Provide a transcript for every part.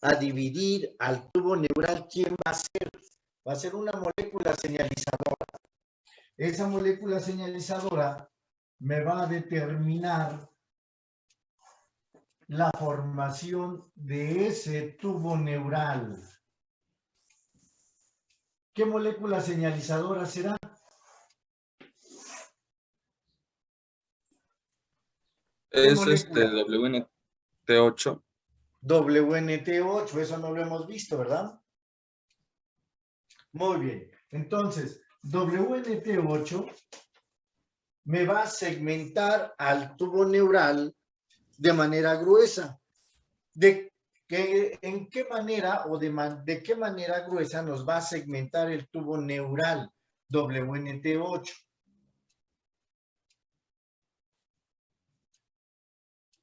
a dividir al tubo neural, ¿quién va a ser? Va a ser una molécula señalizadora. Esa molécula señalizadora me va a determinar la formación de ese tubo neural. ¿Qué molécula señalizadora será? Es WNT8. WNT8, eso no lo hemos visto, ¿verdad? Muy bien. Entonces, WNT8 me va a segmentar al tubo neural de manera gruesa. ¿En qué manera o de qué manera gruesa nos va a segmentar el tubo neural WNT8?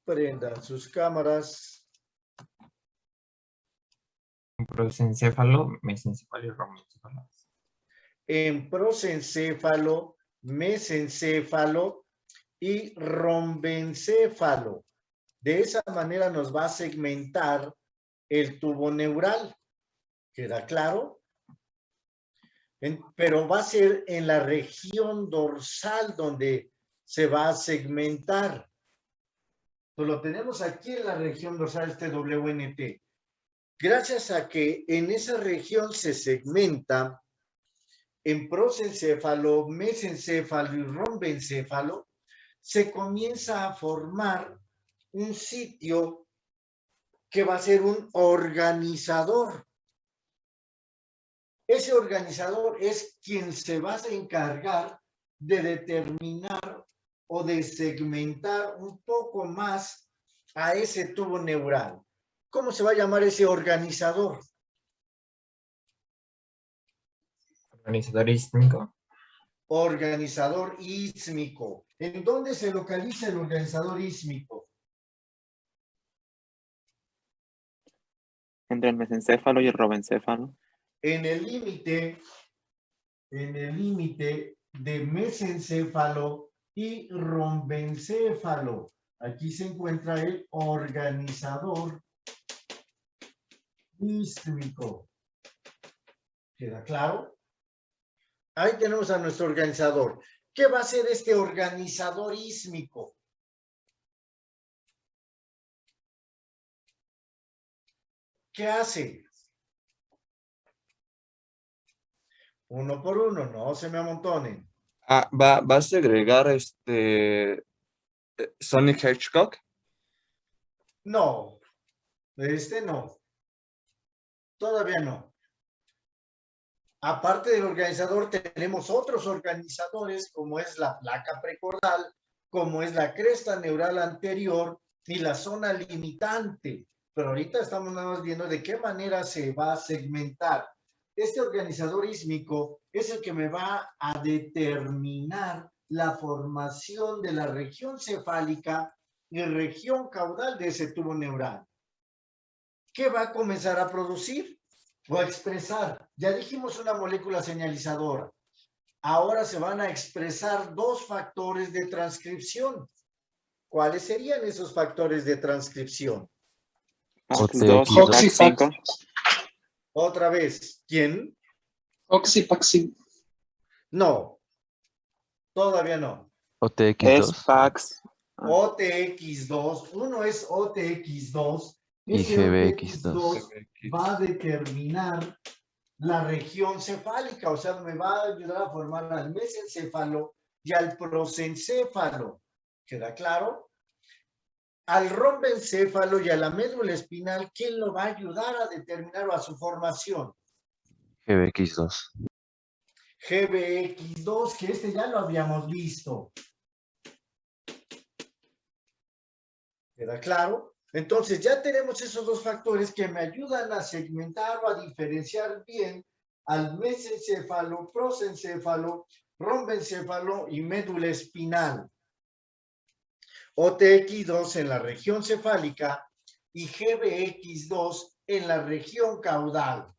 Prendan sus cámaras. Prosencéfalo, mesencéfalo y romencéfalo. En prosencéfalo, mesencéfalo y rombencéfalo. De esa manera nos va a segmentar el tubo neural. ¿Queda claro? Pero va a ser en la región dorsal donde se va a segmentar. Pues lo tenemos aquí en la región dorsal, este WNT. Gracias a que en esa región se segmenta en prosencéfalo, mesencéfalo y rombencéfalo, se comienza a formar un sitio que va a ser un organizador. Ese organizador es quien se va a encargar de determinar o de segmentar un poco más a ese tubo neural. ¿Cómo se va a llamar ese organizador? Organizador ísmico. Organizador ísmico. ¿En dónde se localiza el organizador ísmico? Entre el mesencéfalo y el robencéfalo. En el límite de mesencéfalo y rombencéfalo. Aquí se encuentra el organizador ísmico. ¿Queda claro? Ahí tenemos a nuestro organizador. ¿Qué va a hacer este organizador ísmico? ¿Qué hace? Uno por uno, no se me amontonen. Va a segregar Sonic Hedgehog. No, no. Todavía no. Aparte del organizador, tenemos otros organizadores, como es la placa precordal, como es la cresta neural anterior y la zona limitante. Pero ahorita estamos nada más viendo de qué manera se va a segmentar. Este organizador ísmico es el que me va a determinar la formación de la región cefálica y región caudal de ese tubo neural. ¿Qué va a comenzar a producir o a expresar? Ya dijimos una molécula señalizadora. Ahora se van a expresar dos factores de transcripción. ¿Cuáles serían esos factores de transcripción? OX2 y PAX5. Otra vez, ¿quién? Oxipaxin. No, todavía no. OTX2. Es PAX. OTX2, uno es OTX2. Y Ese GBX2. OTX2 va a determinar la región cefálica, o sea, me va a ayudar a formar al mesencéfalo y al prosencéfalo. ¿Queda claro? Al rombencéfalo y a la médula espinal, ¿quién lo va a ayudar a determinar o a su formación? GBX2. GBX2, que este ya lo habíamos visto. ¿Queda claro? Entonces ya tenemos esos dos factores que me ayudan a segmentar o a diferenciar bien al mesencéfalo, prosencéfalo, rombencéfalo y médula espinal. OTX2 en la región cefálica y GBX2 en la región caudal.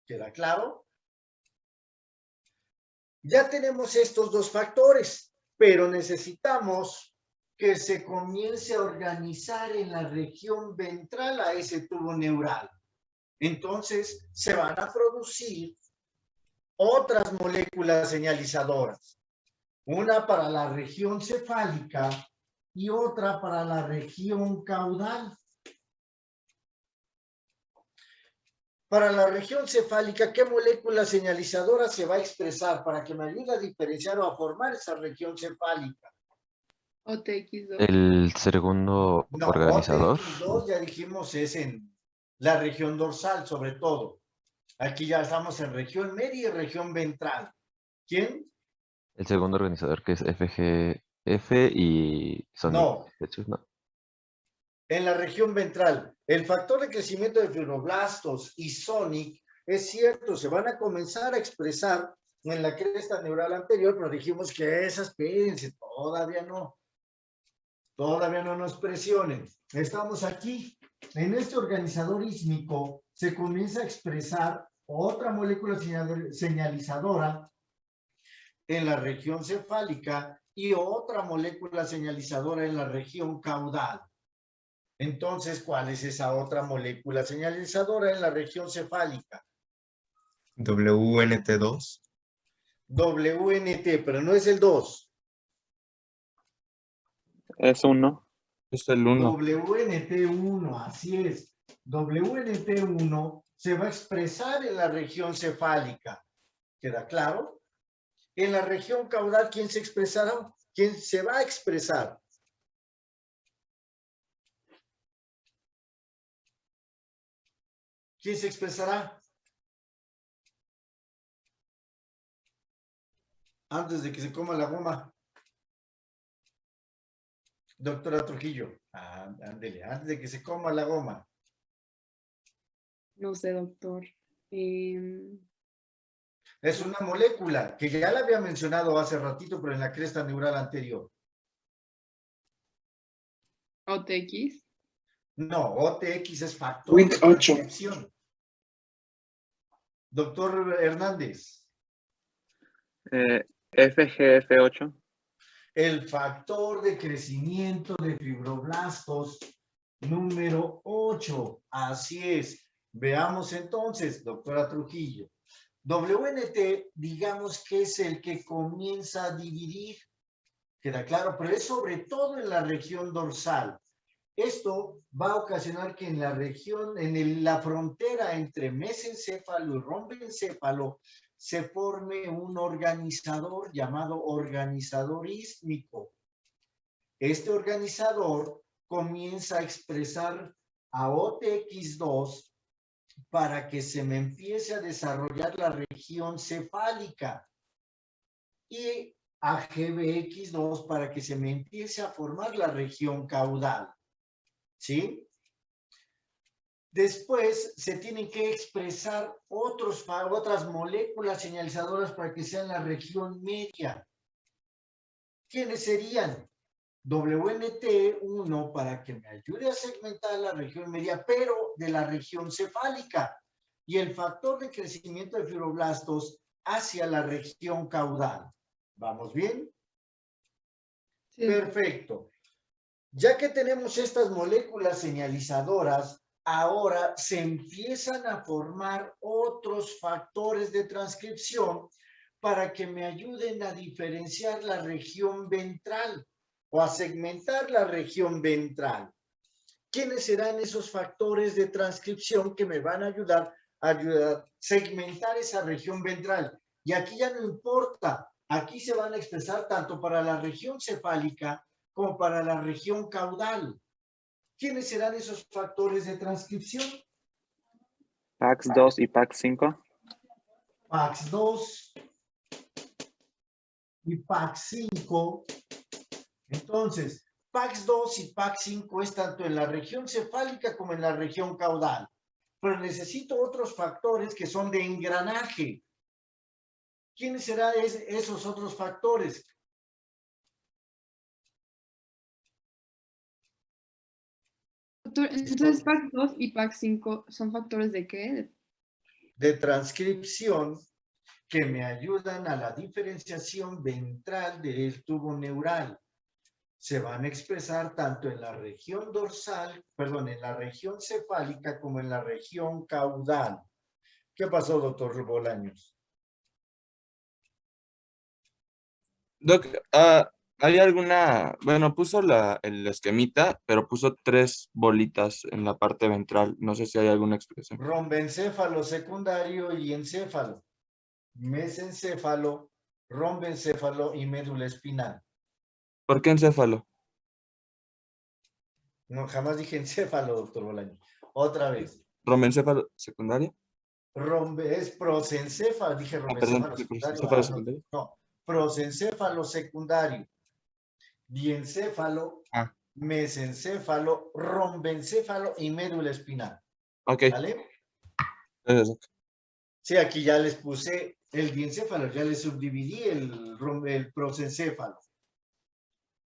¿Queda claro? Ya tenemos estos dos factores, pero necesitamos que se comience a organizar en la región ventral a ese tubo neural. Entonces, se van a producir otras moléculas señalizadoras. Una para la región cefálica y otra para la región caudal. Para la región cefálica, ¿qué molécula señalizadora se va a expresar para que me ayude a diferenciar o a formar esa región cefálica? OTX2. El segundo No, organizador. OTX2 ya dijimos es en la región dorsal, sobre todo. Aquí ya estamos en región media y región ventral. ¿Quién? El segundo organizador que es FGF y Sonic. No. De hecho, no. En la región ventral, el factor de crecimiento de fibroblastos y Sonic, es cierto, se van a comenzar a expresar en la cresta neural anterior, pero dijimos que esas, espérense, todavía no nos presionen. Estamos aquí. En este organizador ísmico se comienza a expresar otra molécula señalizadora en la región cefálica y otra molécula señalizadora en la región caudal. Entonces, ¿cuál es esa otra molécula señalizadora en la región cefálica? WNT2. WNT, pero no es el 2. Es 1. Es el 1. WNT1, así es. WNT1 se va a expresar en la región cefálica. ¿Queda claro? En la región caudal, ¿quién se expresará? ¿Quién se va a expresar? ¿Quién se expresará? Antes de que se coma la goma. Doctora Trujillo, ándele, antes de que se coma la goma. No sé, doctor. Es una molécula que ya la había mencionado hace ratito, pero en la cresta neural anterior. OTX. No, OTX es factor Wnt de 8. transcripción. Doctor Hernández. FGF8. El factor de crecimiento de fibroblastos número 8. Así es. Veamos entonces, doctora Trujillo. WNT, digamos que es el que comienza a dividir. Queda claro, pero es sobre todo en la región dorsal. Esto va a ocasionar que en la región, la frontera entre mesencéfalo y rombencéfalo, se forme un organizador llamado organizador ísmico. Este organizador comienza a expresar a OTX2 para que se me empiece a desarrollar la región cefálica y a GBX2 para que se me empiece a formar la región caudal. ¿Sí? Después se tienen que expresar otras moléculas señalizadoras para que sean la región media. ¿Quiénes serían? WNT1 para que me ayude a segmentar la región media, pero de la región cefálica. Y el factor de crecimiento de fibroblastos hacia la región caudal. ¿Vamos bien? Sí. Perfecto. Ya que tenemos estas moléculas señalizadoras, ahora se empiezan a formar otros factores de transcripción para que me ayuden a diferenciar la región ventral o a segmentar la región ventral. ¿Quiénes serán esos factores de transcripción que me van a ayudar a segmentar esa región ventral? Y aquí ya no importa, aquí se van a expresar tanto para la región cefálica como para la región caudal. ¿Quiénes serán esos factores de transcripción? PAX2 y PAX5. PAX2 y PAX5. Entonces, PAX2 y PAX5 es tanto en la región cefálica como en la región caudal. Pero necesito otros factores que son de engranaje. ¿Quiénes serán esos otros factores? Doctor, entonces PAC2 y PAC5 son factores de qué? De transcripción que me ayudan a la diferenciación ventral del tubo neural. se van a expresar tanto en la región dorsal, perdón, en la región cefálica como en la región caudal. ¿Qué pasó, doctor Bolaños? Doc, ¿hay alguna, bueno, puso el esquemita, pero puso 3 bolitas en la parte ventral? No sé si hay alguna expresión. Rombencéfalo secundario y encéfalo. Mesencéfalo, rombencéfalo y médula espinal. ¿Por qué encéfalo? No, jamás dije encéfalo, doctor Bolaños. Otra vez. ¿Romencéfalo secundario? Es prosencéfalo, dije Perdón, rombencéfalo secundario. encéfalo No, secundario. no, prosencéfalo secundario. Diencéfalo, Ah, mesencéfalo, rombencéfalo y médula espinal. ok. ¿Vale? Gracias, Doc. Sí, aquí ya les puse el diencéfalo, ya les subdividí el prosencéfalo.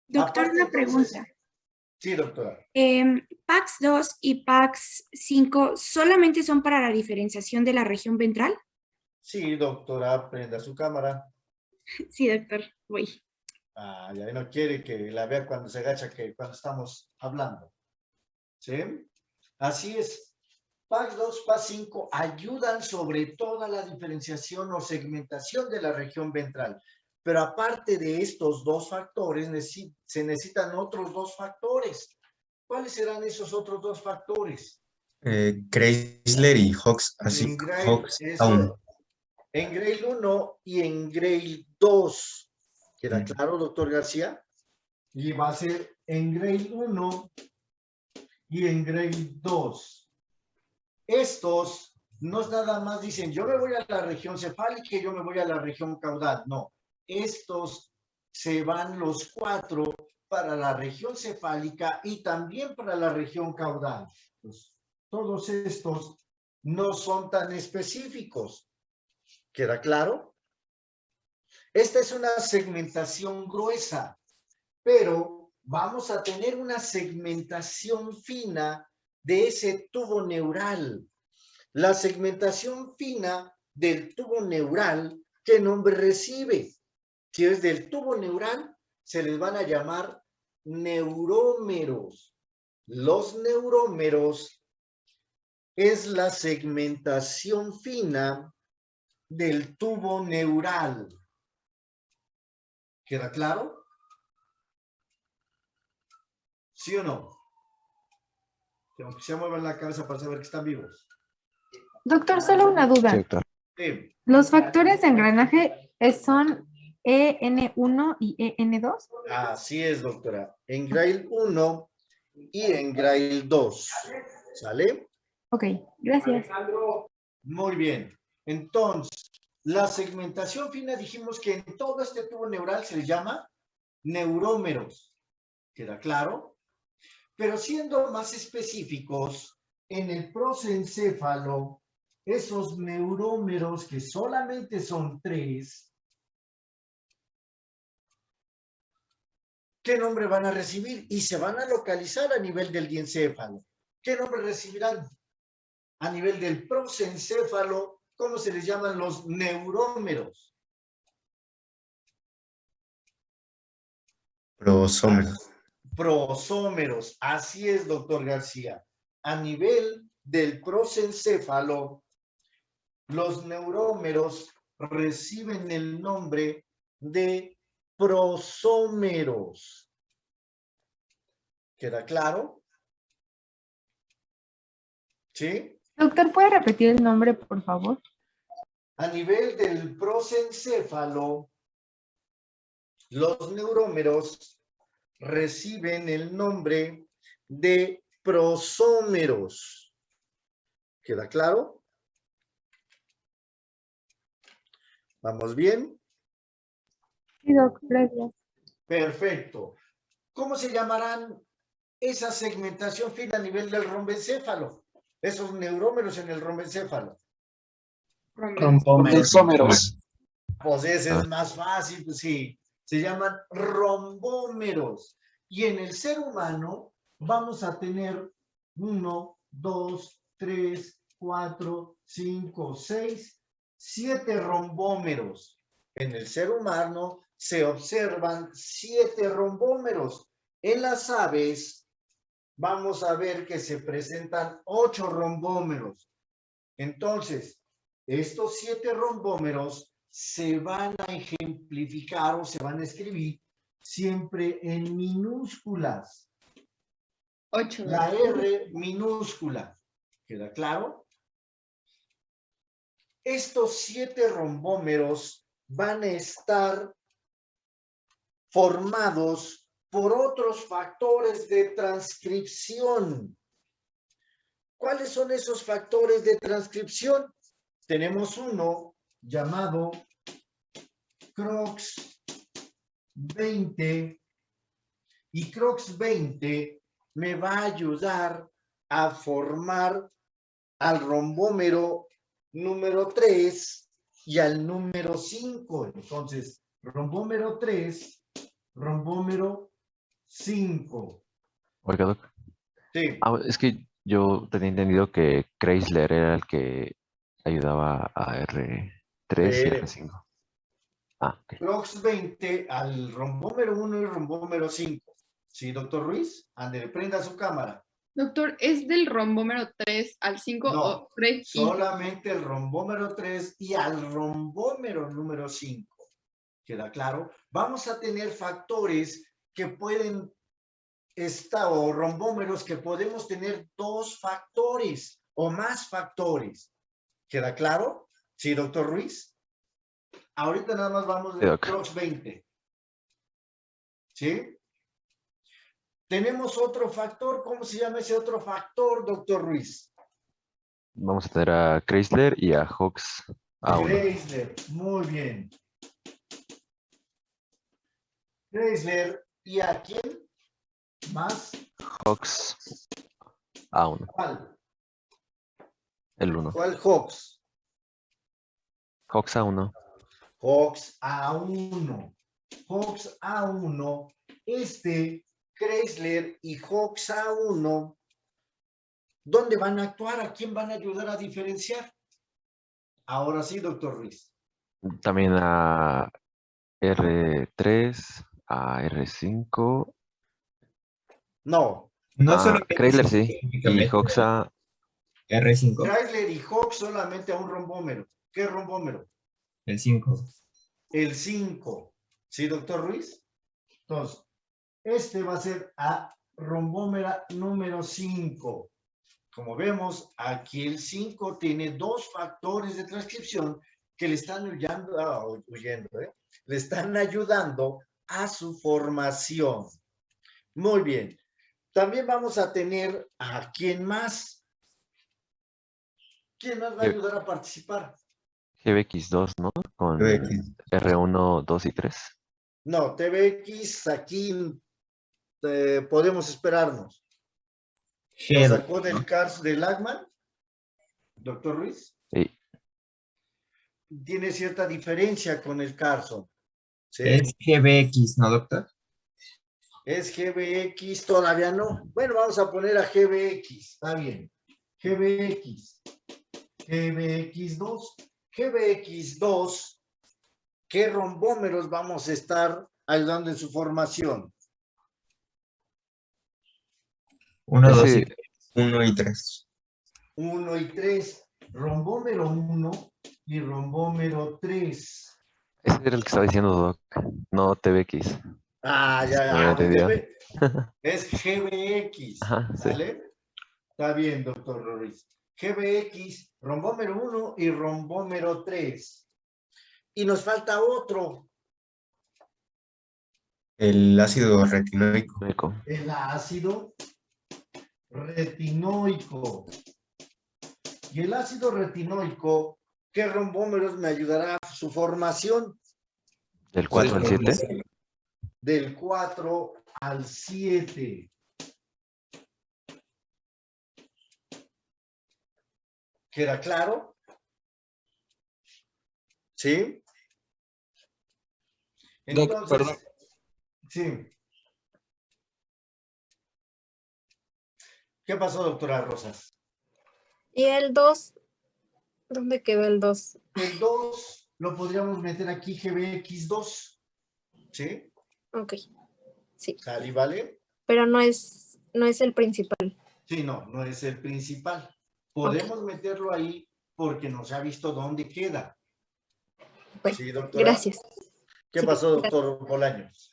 Doctor, Aparte, una entonces, pregunta. sí, doctora. ¿PAX 2 y PAX 5 solamente son para la diferenciación de la región ventral? Sí, doctora, prenda su cámara. Sí, doctor, voy. Ah, ya no quiere que la vea cuando se agacha, que cuando estamos hablando. ¿Sí? Así es. PAX 2, PAX 5 ayudan sobre todo a la diferenciación o segmentación de la región ventral. Pero aparte de estos 2 factores, se necesitan otros 2 factores. ¿Cuáles serán esos otros 2 factores? Chrysler y Hawks, así, En Grail, Hawks Town. en Grail 1 y en Grail 2. ¿Queda claro, doctor García? Y va a ser en Grail 1 y en Grail 2. Estos no es nada más dicen, yo me voy a la región cefálica y yo me voy a la región caudal. No, estos se van los 4 para la región cefálica y también para la región caudal. Pues, todos estos no son tan específicos. ¿Queda claro? Esta es una segmentación gruesa, pero vamos a tener una segmentación fina de ese tubo neural. La segmentación fina del tubo neural, ¿qué nombre recibe? Si es del tubo neural, se les van a llamar neurómeros. Los neurómeros es la segmentación fina del tubo neural. ¿Queda claro? ¿Sí o no? Aunque se muevan la cabeza para saber que están vivos. Doctor, solo una Sí, duda. doctor. Sí. ¿Los factores de engranaje son EN1 y EN2? Así es, doctora. En Grail 1 y en Grail 2. ¿Sale? Ok, gracias. Muy bien. Entonces, la segmentación fina dijimos que en todo este tubo neural se le llama neurómeros. ¿Queda claro? Pero siendo más específicos, en el prosencéfalo, esos neurómeros que solamente son 3, ¿qué nombre van a recibir? Y se van a localizar a nivel del diencéfalo. ¿Qué nombre recibirán? A nivel del prosencéfalo, ¿cómo se les llaman los neurómeros? Prosómeros. Prosómeros. Así es, doctor García. A nivel del prosencéfalo, los neurómeros reciben el nombre de prosómeros. ¿Queda claro? ¿Sí? Doctor, ¿puede repetir el nombre, por favor? A nivel del prosencéfalo, los neurómeros reciben el nombre de prosómeros. ¿Queda claro? ¿Vamos bien? Sí, doctor, gracias. Perfecto. ¿Cómo se llamarán esa segmentación fina a nivel del rombencéfalo? Esos neurómeros en el rombencéfalo. Rombómeros. Pues ese es más fácil, pues sí. Se llaman rombómeros. Y en el ser humano vamos a tener 1, 2, 3, 4, 5, 6, 7 rombómeros. En el ser humano se observan 7 rombómeros. En las aves, vamos a ver que se presentan 8 rombómeros. Entonces, estos 7 rombómeros se van a ejemplificar o se van a escribir siempre en minúsculas. 8. La R minúscula. ¿Queda claro? Estos 7 rombómeros van a estar formados por otros factores de transcripción. ¿Cuáles son esos factores de transcripción? Tenemos uno llamado CROX20 y CROX20 me va a ayudar a formar al rombómero número 3 y al número 5. Entonces, rombómero 3, rombómero 5. Oiga, Doc. Sí. Es que yo tenía entendido que Chrysler era el que ayudaba a R3 y R5. Ok. CROX20 al rombómero 1 y rombómero 5. ¿Sí, doctor Ruiz? Ande, prenda su cámara. Doctor, ¿es del rombómero 3 al 5 No, o 3 y solamente el rombómero 3 y al rombómero número 5. ¿Queda claro? Vamos a tener factores que pueden estar, o rombómeros que podemos tener 2 factores o más factores. ¿Queda claro? Sí, doctor Ruiz. Ahorita nada más vamos de CROX20. ¿Sí? Tenemos otro factor. ¿Cómo se llama ese otro factor, doctor Ruiz? Vamos a tener a Chrysler y a Hawks A1. Chrysler, muy bien. Chrysler, ¿y a quién más? Hawks A1, ¿Cuál? el 1. ¿Cuál Hawks? Hawks A1. Hawks A1. Hawks A1. Chrysler y Hawks A1, ¿dónde van a actuar? ¿A quién van a ayudar a diferenciar? Ahora sí, doctor Ruiz. También a R3, a R5. No. No solo Chrysler sí. Y Hawks a R5, Chrysler y Hawks solamente a un rombómero. ¿Qué rombómero? el 5. El 5. ¿Sí, doctor Ruiz? Entonces, va a ser a rombómera número 5. Como vemos, aquí el 5 tiene 2 factores de transcripción que le están le están ayudando a su formación. Muy bien. También vamos a tener a quién más. ¿Quién más va a ayudar a participar? GBX2, ¿no? Con R1, 2 y 3. No, TBX aquí podemos esperarnos. ¿Lo sacó del CARS de Lagman, doctor Ruiz? Sí. Tiene cierta diferencia con el Carson. ¿Sí? Es GBX, ¿no, doctor? Es GBX, todavía no. Bueno, vamos a poner a GBX, está bien. GBX, GBX2, GBX2, ¿qué rombómeros vamos a estar ayudando en su formación? 1, 2 y 1 y 3. 1 y 3, rombómero 1 y rombómero 3. Ese era el que estaba diciendo Doc, no TBX. Ah, Me había entendido. Es GBX, Ajá, sí. ¿vale? Está bien, doctor Ruiz. GBX, rombómero 1 y rombómero 3. Y nos falta otro. El ácido retinoico. El ácido retinoico. Y el ácido retinoico, ¿qué rombómeros me ayudará a su formación? ¿Del 4 al 7? Del 4 al 7. ¿Queda claro? ¿Sí? Entonces, perdón. Sí. ¿Qué pasó, doctora Rosas? ¿Y el 2? ¿Dónde quedó el 2? El 2 lo podríamos meter aquí, GBX2. ¿Sí? Ok. Sí. ¿Sale, vale? pero no es el principal. Sí, no es el principal. Podemos meterlo ahí porque nos ha visto dónde queda. Bueno, Sí, doctora. gracias. ¿Qué Sí, pasó, doctor Bolaños?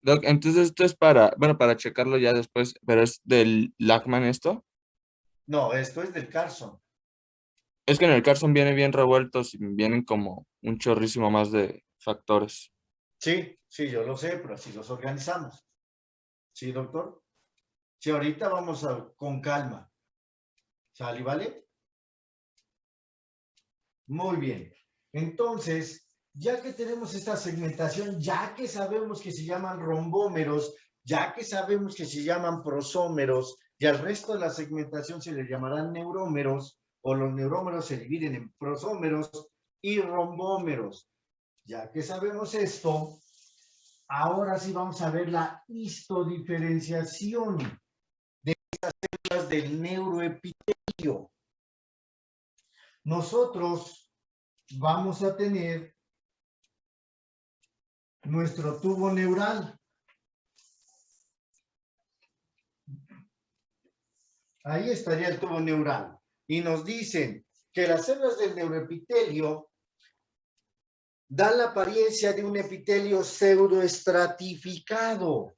Doc, entonces esto es para, bueno, para checarlo ya después, pero es del Lachman esto. No, esto es del Carson. Es que en el Carson viene bien revueltos y vienen como un chorrísimo más de factores. Sí, yo lo sé, pero así los organizamos. ¿Sí, doctor? Sí, ahorita vamos con calma. ¿Sale y vale? Muy bien. Entonces, ya que tenemos esta segmentación, ya que sabemos que se llaman rombómeros, ya que sabemos que se llaman prosómeros, y al resto de la segmentación se les llamarán neurómeros, o los neurómeros se dividen en prosómeros y rombómeros. Ya que sabemos esto, ahora sí vamos a ver la histodiferenciación de estas células del neuroepitelio. Nosotros vamos a tener nuestro tubo neural. Ahí estaría el tubo neural. Y nos dicen que las células del neuroepitelio dan la apariencia de un epitelio pseudoestratificado.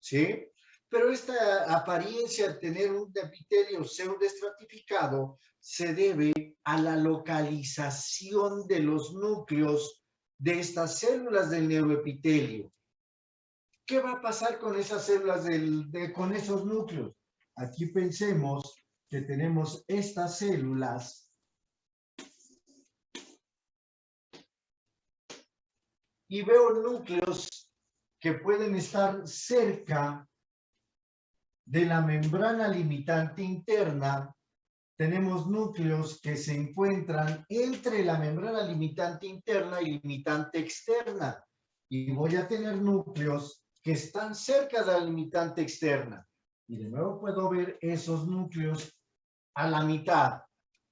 ¿Sí? Pero esta apariencia de tener un epitelio pseudoestratificado se debe a la localización de los núcleos de estas células del neuroepitelio. ¿Qué va a pasar con esas células, con esos núcleos? Aquí pensemos que tenemos estas células y veo núcleos que pueden estar cerca de la membrana limitante interna. Tenemos núcleos que se encuentran entre la membrana limitante interna y limitante externa. Y voy a tener núcleos que están cerca de la limitante externa. Y de nuevo puedo ver esos núcleos a la mitad.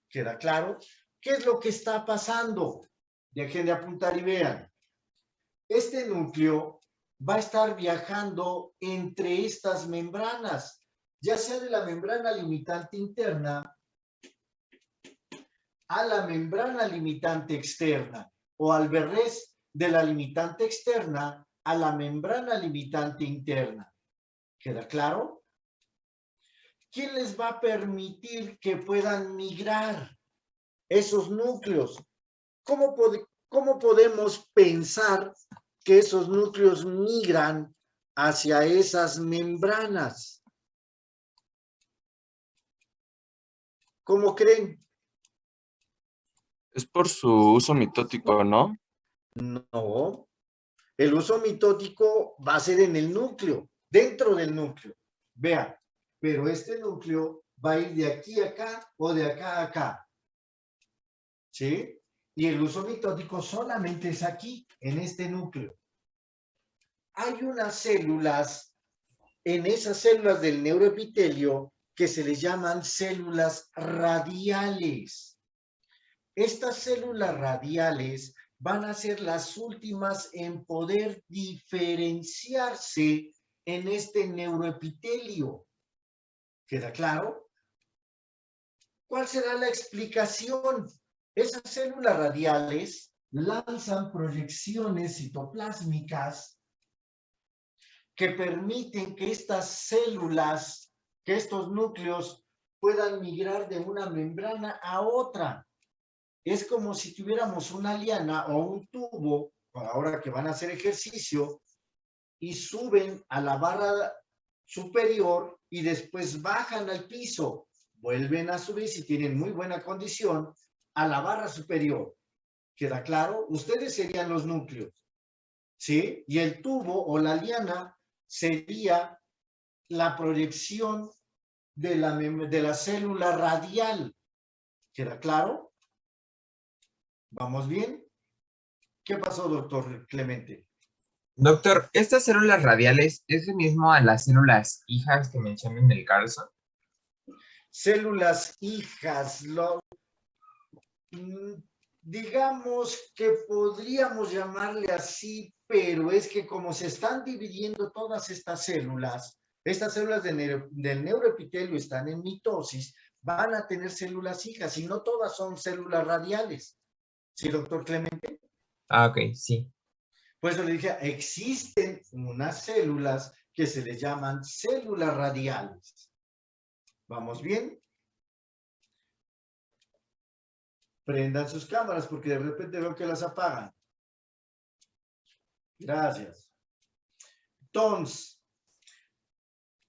¿Queda claro? ¿Qué es lo que está pasando? Dejen de apuntar y vean. Este núcleo va a estar viajando entre estas membranas, ya sea de la membrana limitante interna a la membrana limitante externa, o al revés, de la limitante externa a la membrana limitante interna. ¿Queda claro? ¿Quién les va a permitir que puedan migrar esos núcleos? ¿Cómo podemos pensar que esos núcleos migran hacia esas membranas? ¿Cómo creen? Es por su uso mitótico, ¿no? No. El uso mitótico va a ser en el núcleo, dentro del núcleo. Vean, pero este núcleo va a ir de aquí a acá o de acá a acá. ¿Sí? Y el uso mitótico solamente es aquí, en este núcleo. Hay unas células, en esas células del neuroepitelio, que se les llaman células radiales. Estas células radiales van a ser las últimas en poder diferenciarse en este neuroepitelio. ¿Queda claro? ¿Cuál será la explicación? Esas células radiales lanzan proyecciones citoplásmicas que permiten que estas células, que estos núcleos puedan migrar de una membrana a otra. Es como si tuviéramos una liana o un tubo, ahora que van a hacer ejercicio, y suben a la barra superior y después bajan al piso. Vuelven a subir, si tienen muy buena condición, a la barra superior. ¿Queda claro? Ustedes serían los núcleos, ¿sí? Y el tubo o la liana sería la proyección de la célula radial. ¿Queda claro? ¿Vamos bien? ¿Qué pasó, doctor Clemente? Doctor, ¿estas células radiales es lo mismo a las células hijas que mencionan en el Carlson? Células hijas, digamos que podríamos llamarle así pero es que como se están dividiendo todas estas células del neuroepitelio están en mitosis, van a tener células hijas y no todas son células radiales. ¿Sí, doctor Clemente? Ah, ok, sí. Por eso le dije, existen unas células que se les llaman células radiales. ¿Vamos bien? Prendan sus cámaras porque de repente veo que las apagan. Gracias. Entonces,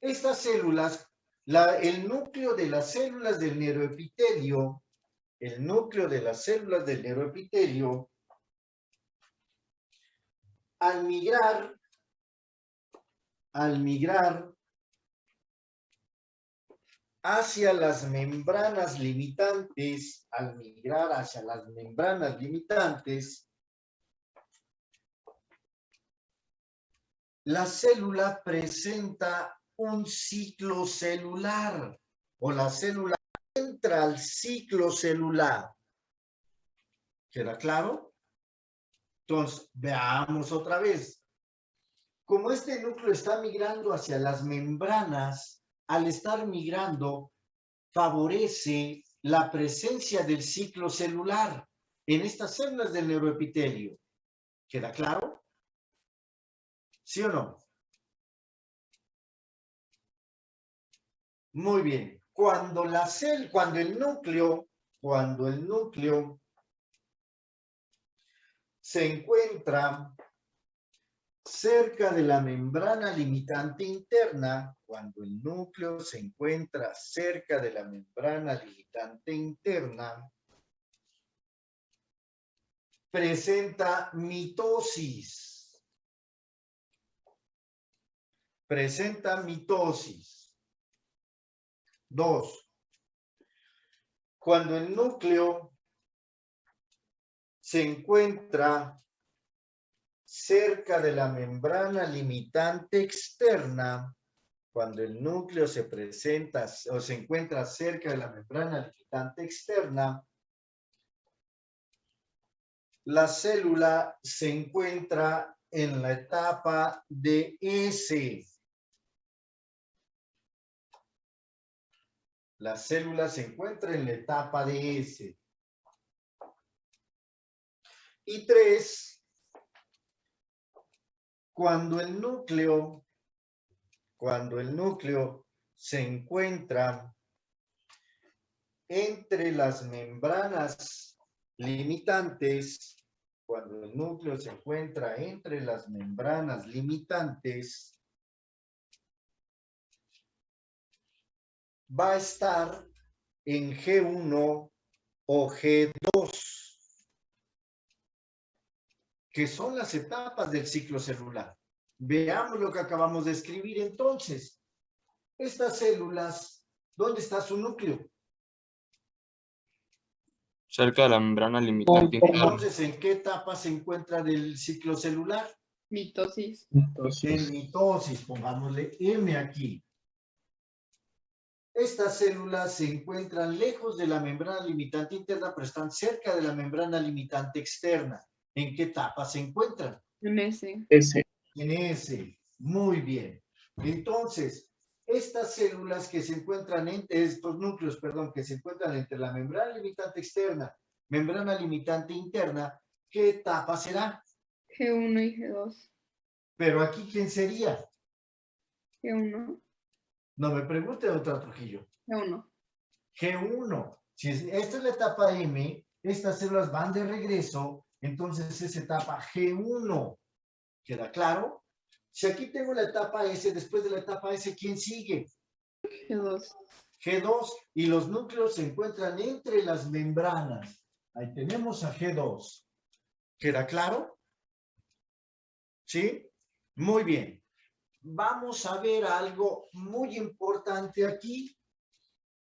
estas células, el núcleo de las células del neuroepitelio, al migrar hacia las membranas limitantes, la célula presenta un ciclo celular o la célula entra al ciclo celular. ¿Queda claro? Entonces, veamos otra vez. Como este núcleo está migrando hacia las membranas, al estar migrando, favorece la presencia del ciclo celular en estas células del neuroepitelio. ¿Queda claro? ¿Sí o no? Muy bien. Cuando el núcleo se encuentra cerca de la membrana limitante interna, presenta mitosis. Dos, cuando el núcleo se encuentra cerca de la membrana limitante externa, la célula se encuentra en la etapa de S. La célula se encuentra en la etapa de S. Y 3, cuando el núcleo se encuentra entre las membranas limitantes, va a estar en G1 o G2, que son las etapas del ciclo celular. Veamos lo que acabamos de escribir entonces. Estas células, ¿dónde está su núcleo? Cerca de la membrana limitante interna. Entonces, ¿en qué etapa se encuentra del ciclo celular? Mitosis. En mitosis, pongámosle M aquí. Estas células se encuentran lejos de la membrana limitante interna, pero están cerca de la membrana limitante externa. ¿En qué etapa se encuentran? En S. En S. Muy bien. Entonces, estas células que se encuentran estos núcleos, que se encuentran entre la membrana limitante externa, membrana limitante interna, ¿qué etapa será? G1 y G2. Pero aquí, ¿quién sería? G1. No me pregunte, doctor Trujillo. G1. G1. Si esta es la etapa M, estas células van de regreso, entonces es etapa G1. ¿Queda claro? Si aquí tengo la etapa S, después de la etapa S, ¿quién sigue? G2. G2. Y los núcleos se encuentran entre las membranas. Ahí tenemos a G2. ¿Queda claro? ¿Sí? Muy bien. Vamos a ver algo muy importante aquí.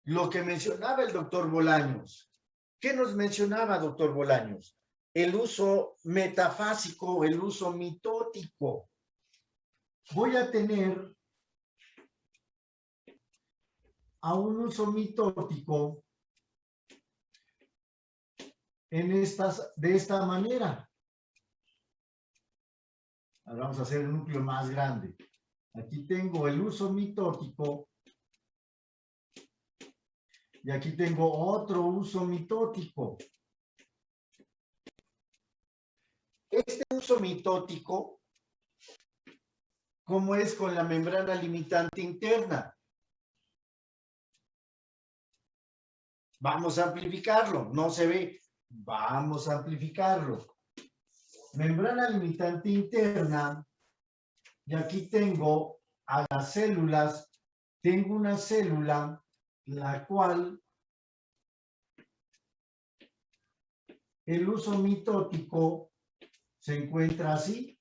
Lo que mencionaba el doctor Bolaños. ¿Qué nos mencionaba, doctor Bolaños? El uso metafásico, el uso mitótico. Voy a tener a un uso mitótico de esta manera. Ahora vamos a hacer el núcleo más grande. Aquí tengo el uso mitótico. Y aquí tengo otro uso mitótico. Este uso mitótico, ¿cómo es con la membrana limitante interna? Vamos a amplificarlo. No se ve. Vamos a amplificarlo. Membrana limitante interna. Y aquí tengo a las células. Tengo una célula la cual el uso mitótico se encuentra así.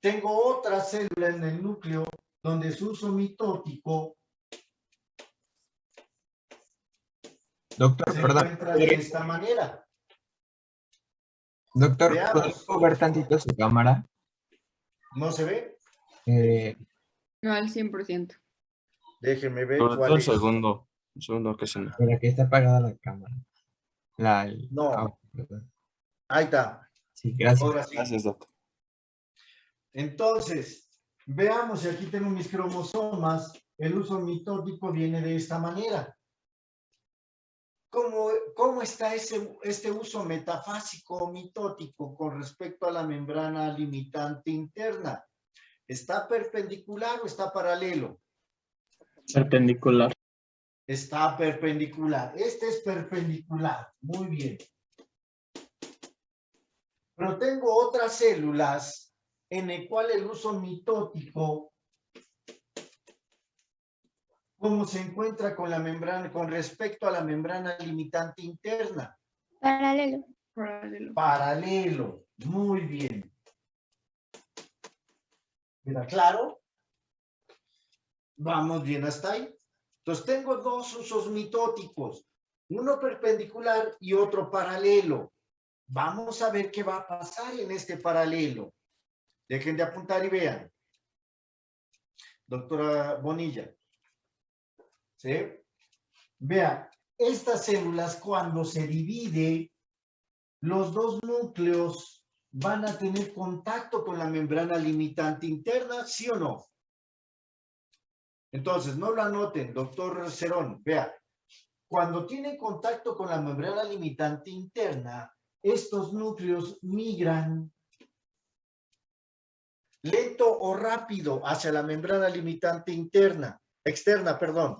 Tengo otra célula en el núcleo donde su uso mitótico Doctor, se perdón. encuentra de esta manera. Doctor, Veamos. ¿puedo ver tantito su cámara? ¿No se ve? No al 100%. Déjeme ver Sobre todo cuál el es. segundo. El segundo que se me. Mira, que está apagada la cámara. No. Perdón. Ahí está. Sí, gracias. Ahora sí. Gracias, doctor. Entonces, veamos, si aquí tengo mis cromosomas, el uso mitótico viene de esta manera. ¿Cómo está este uso metafásico o mitótico con respecto a la membrana limitante interna? ¿Está perpendicular o está paralelo? Perpendicular. Está perpendicular. Este es perpendicular. Muy bien. Pero tengo otras células en el cual el uso mitótico, ¿cómo se encuentra con la membrana, con respecto a la membrana limitante interna? Paralelo. Paralelo. Paralelo. Muy bien. ¿Queda claro? Vamos bien hasta ahí. Entonces tengo dos usos mitóticos, uno perpendicular y otro paralelo. Vamos a ver qué va a pasar en este paralelo. Dejen de apuntar y vean. Doctora Bonilla. ¿Sí? Vea, estas células cuando se divide, los dos núcleos van a tener contacto con la membrana limitante interna, ¿sí o no? Entonces, no lo anoten, doctor Cerón. Vea, cuando tienen contacto con la membrana limitante interna, estos núcleos migran lento o rápido hacia la membrana limitante externa, perdón.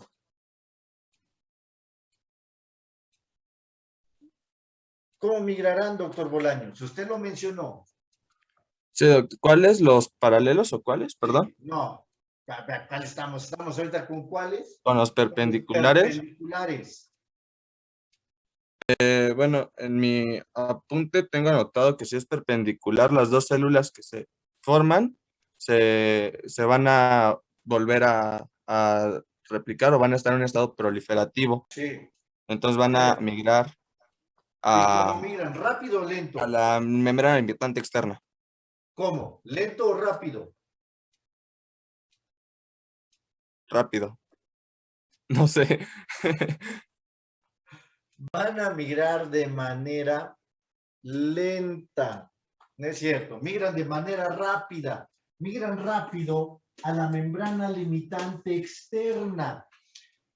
¿Cómo migrarán, doctor Bolaños? Usted lo mencionó. Sí, doctor. ¿Cuáles? ¿Los paralelos o cuáles? Perdón. No. ¿Cuál estamos? ¿Estamos ahorita con cuáles? Con los perpendiculares. Perpendiculares. Bueno, en mi apunte tengo anotado que si es perpendicular, las dos células que se forman se van a volver a replicar o van a estar en un estado proliferativo. Sí. Entonces van a migrar ¿Y cómo migran? ¿Rápido o lento? a la membrana limitante externa. ¿Cómo? ¿Lento o rápido? Rápido. No sé. Van a migrar de manera lenta. No es cierto. Migran de manera rápida. Migran rápido a la membrana limitante externa.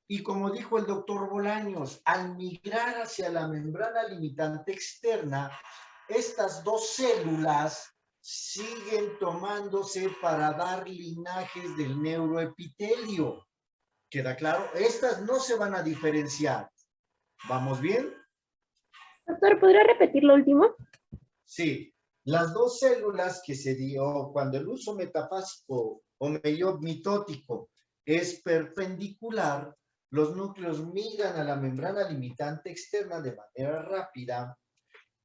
Y como dijo el doctor Bolaños, al migrar hacia la membrana limitante externa, estas dos células siguen tomándose para dar linajes del neuroepitelio. ¿Queda claro? Estas no se van a diferenciar. ¿Vamos bien? Doctor, ¿podría repetir lo último? Sí. Las dos células que se dio cuando el uso metafásico o mitótico es perpendicular, los núcleos migran a la membrana limitante externa de manera rápida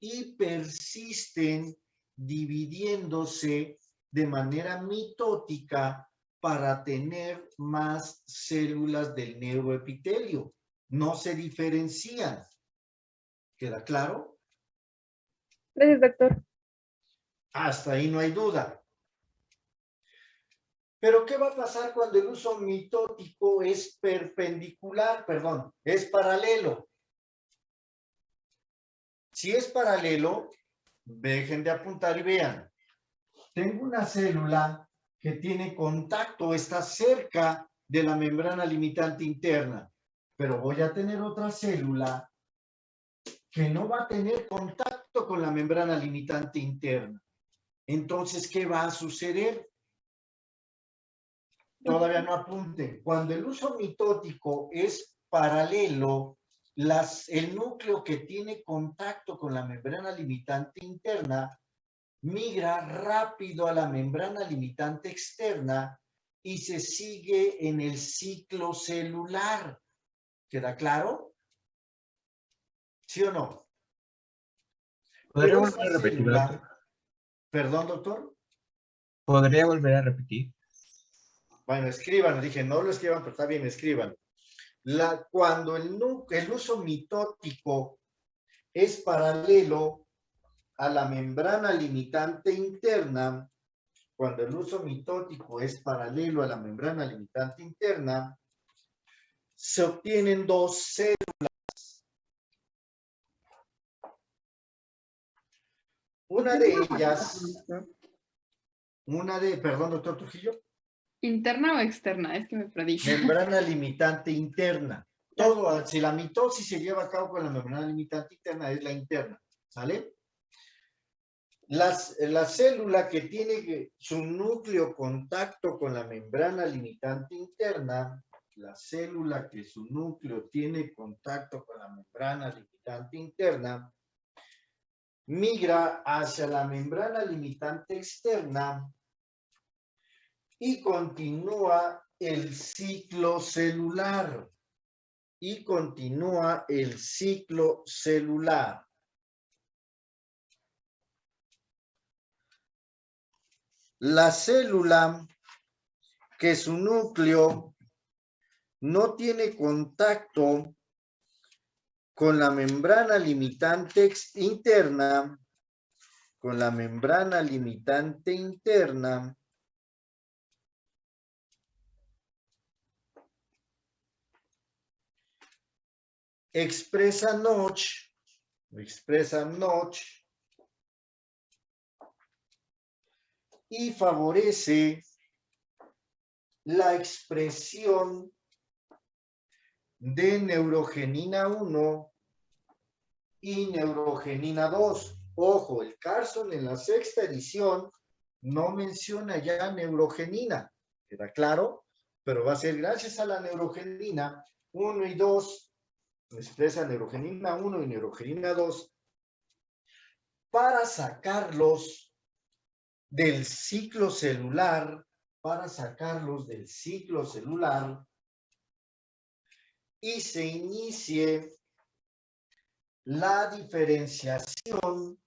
y persisten dividiéndose de manera mitótica para tener más células del neuroepitelio. No se diferencian. ¿Queda claro? Gracias, doctor. Hasta ahí no hay duda. Pero ¿qué va a pasar cuando el uso mitótico es es paralelo? Si es paralelo, Dejen de apuntar y vean. Tengo una célula que tiene contacto, está cerca de la membrana limitante interna, pero voy a tener otra célula que no va a tener contacto con la membrana limitante interna. Entonces, ¿qué va a suceder? Todavía no apunten. Cuando el uso mitótico es paralelo, el núcleo que tiene contacto con la membrana limitante interna migra rápido a la membrana limitante externa y se sigue en el ciclo celular. ¿Queda claro? ¿Sí o no? ¿Podría Pero volver a esa repetir, célula- doctor? Perdón, doctor. ¿Podría volver a repetir? Bueno, escriban, dije, no lo escriban, pero está bien, escriban. Cuando el uso mitótico es paralelo a la membrana limitante interna, cuando el uso mitótico es paralelo a la membrana limitante interna, se obtienen dos células. Una de ellas, perdón, doctor Trujillo. ¿Interna o externa? Es que me perdí. Membrana limitante interna. Todo, si la mitosis se lleva a cabo con la membrana limitante interna, es la interna. ¿Sale? La célula que tiene su núcleo contacto con la membrana limitante interna, la célula que su núcleo tiene contacto con la membrana limitante interna, migra hacia la membrana limitante externa y continúa el ciclo celular. La célula que su núcleo no tiene contacto con la membrana limitante interna, expresa Notch y favorece la expresión de neurogenina 1 y neurogenina 2. Ojo, el Carson en la 6ª edición no menciona ya neurogenina. ¿Queda claro? Pero va a ser gracias a la neurogenina 1 y 2, expresa neurogenina 1 y neurogenina 2, para sacarlos del ciclo celular, y se inicie la diferenciación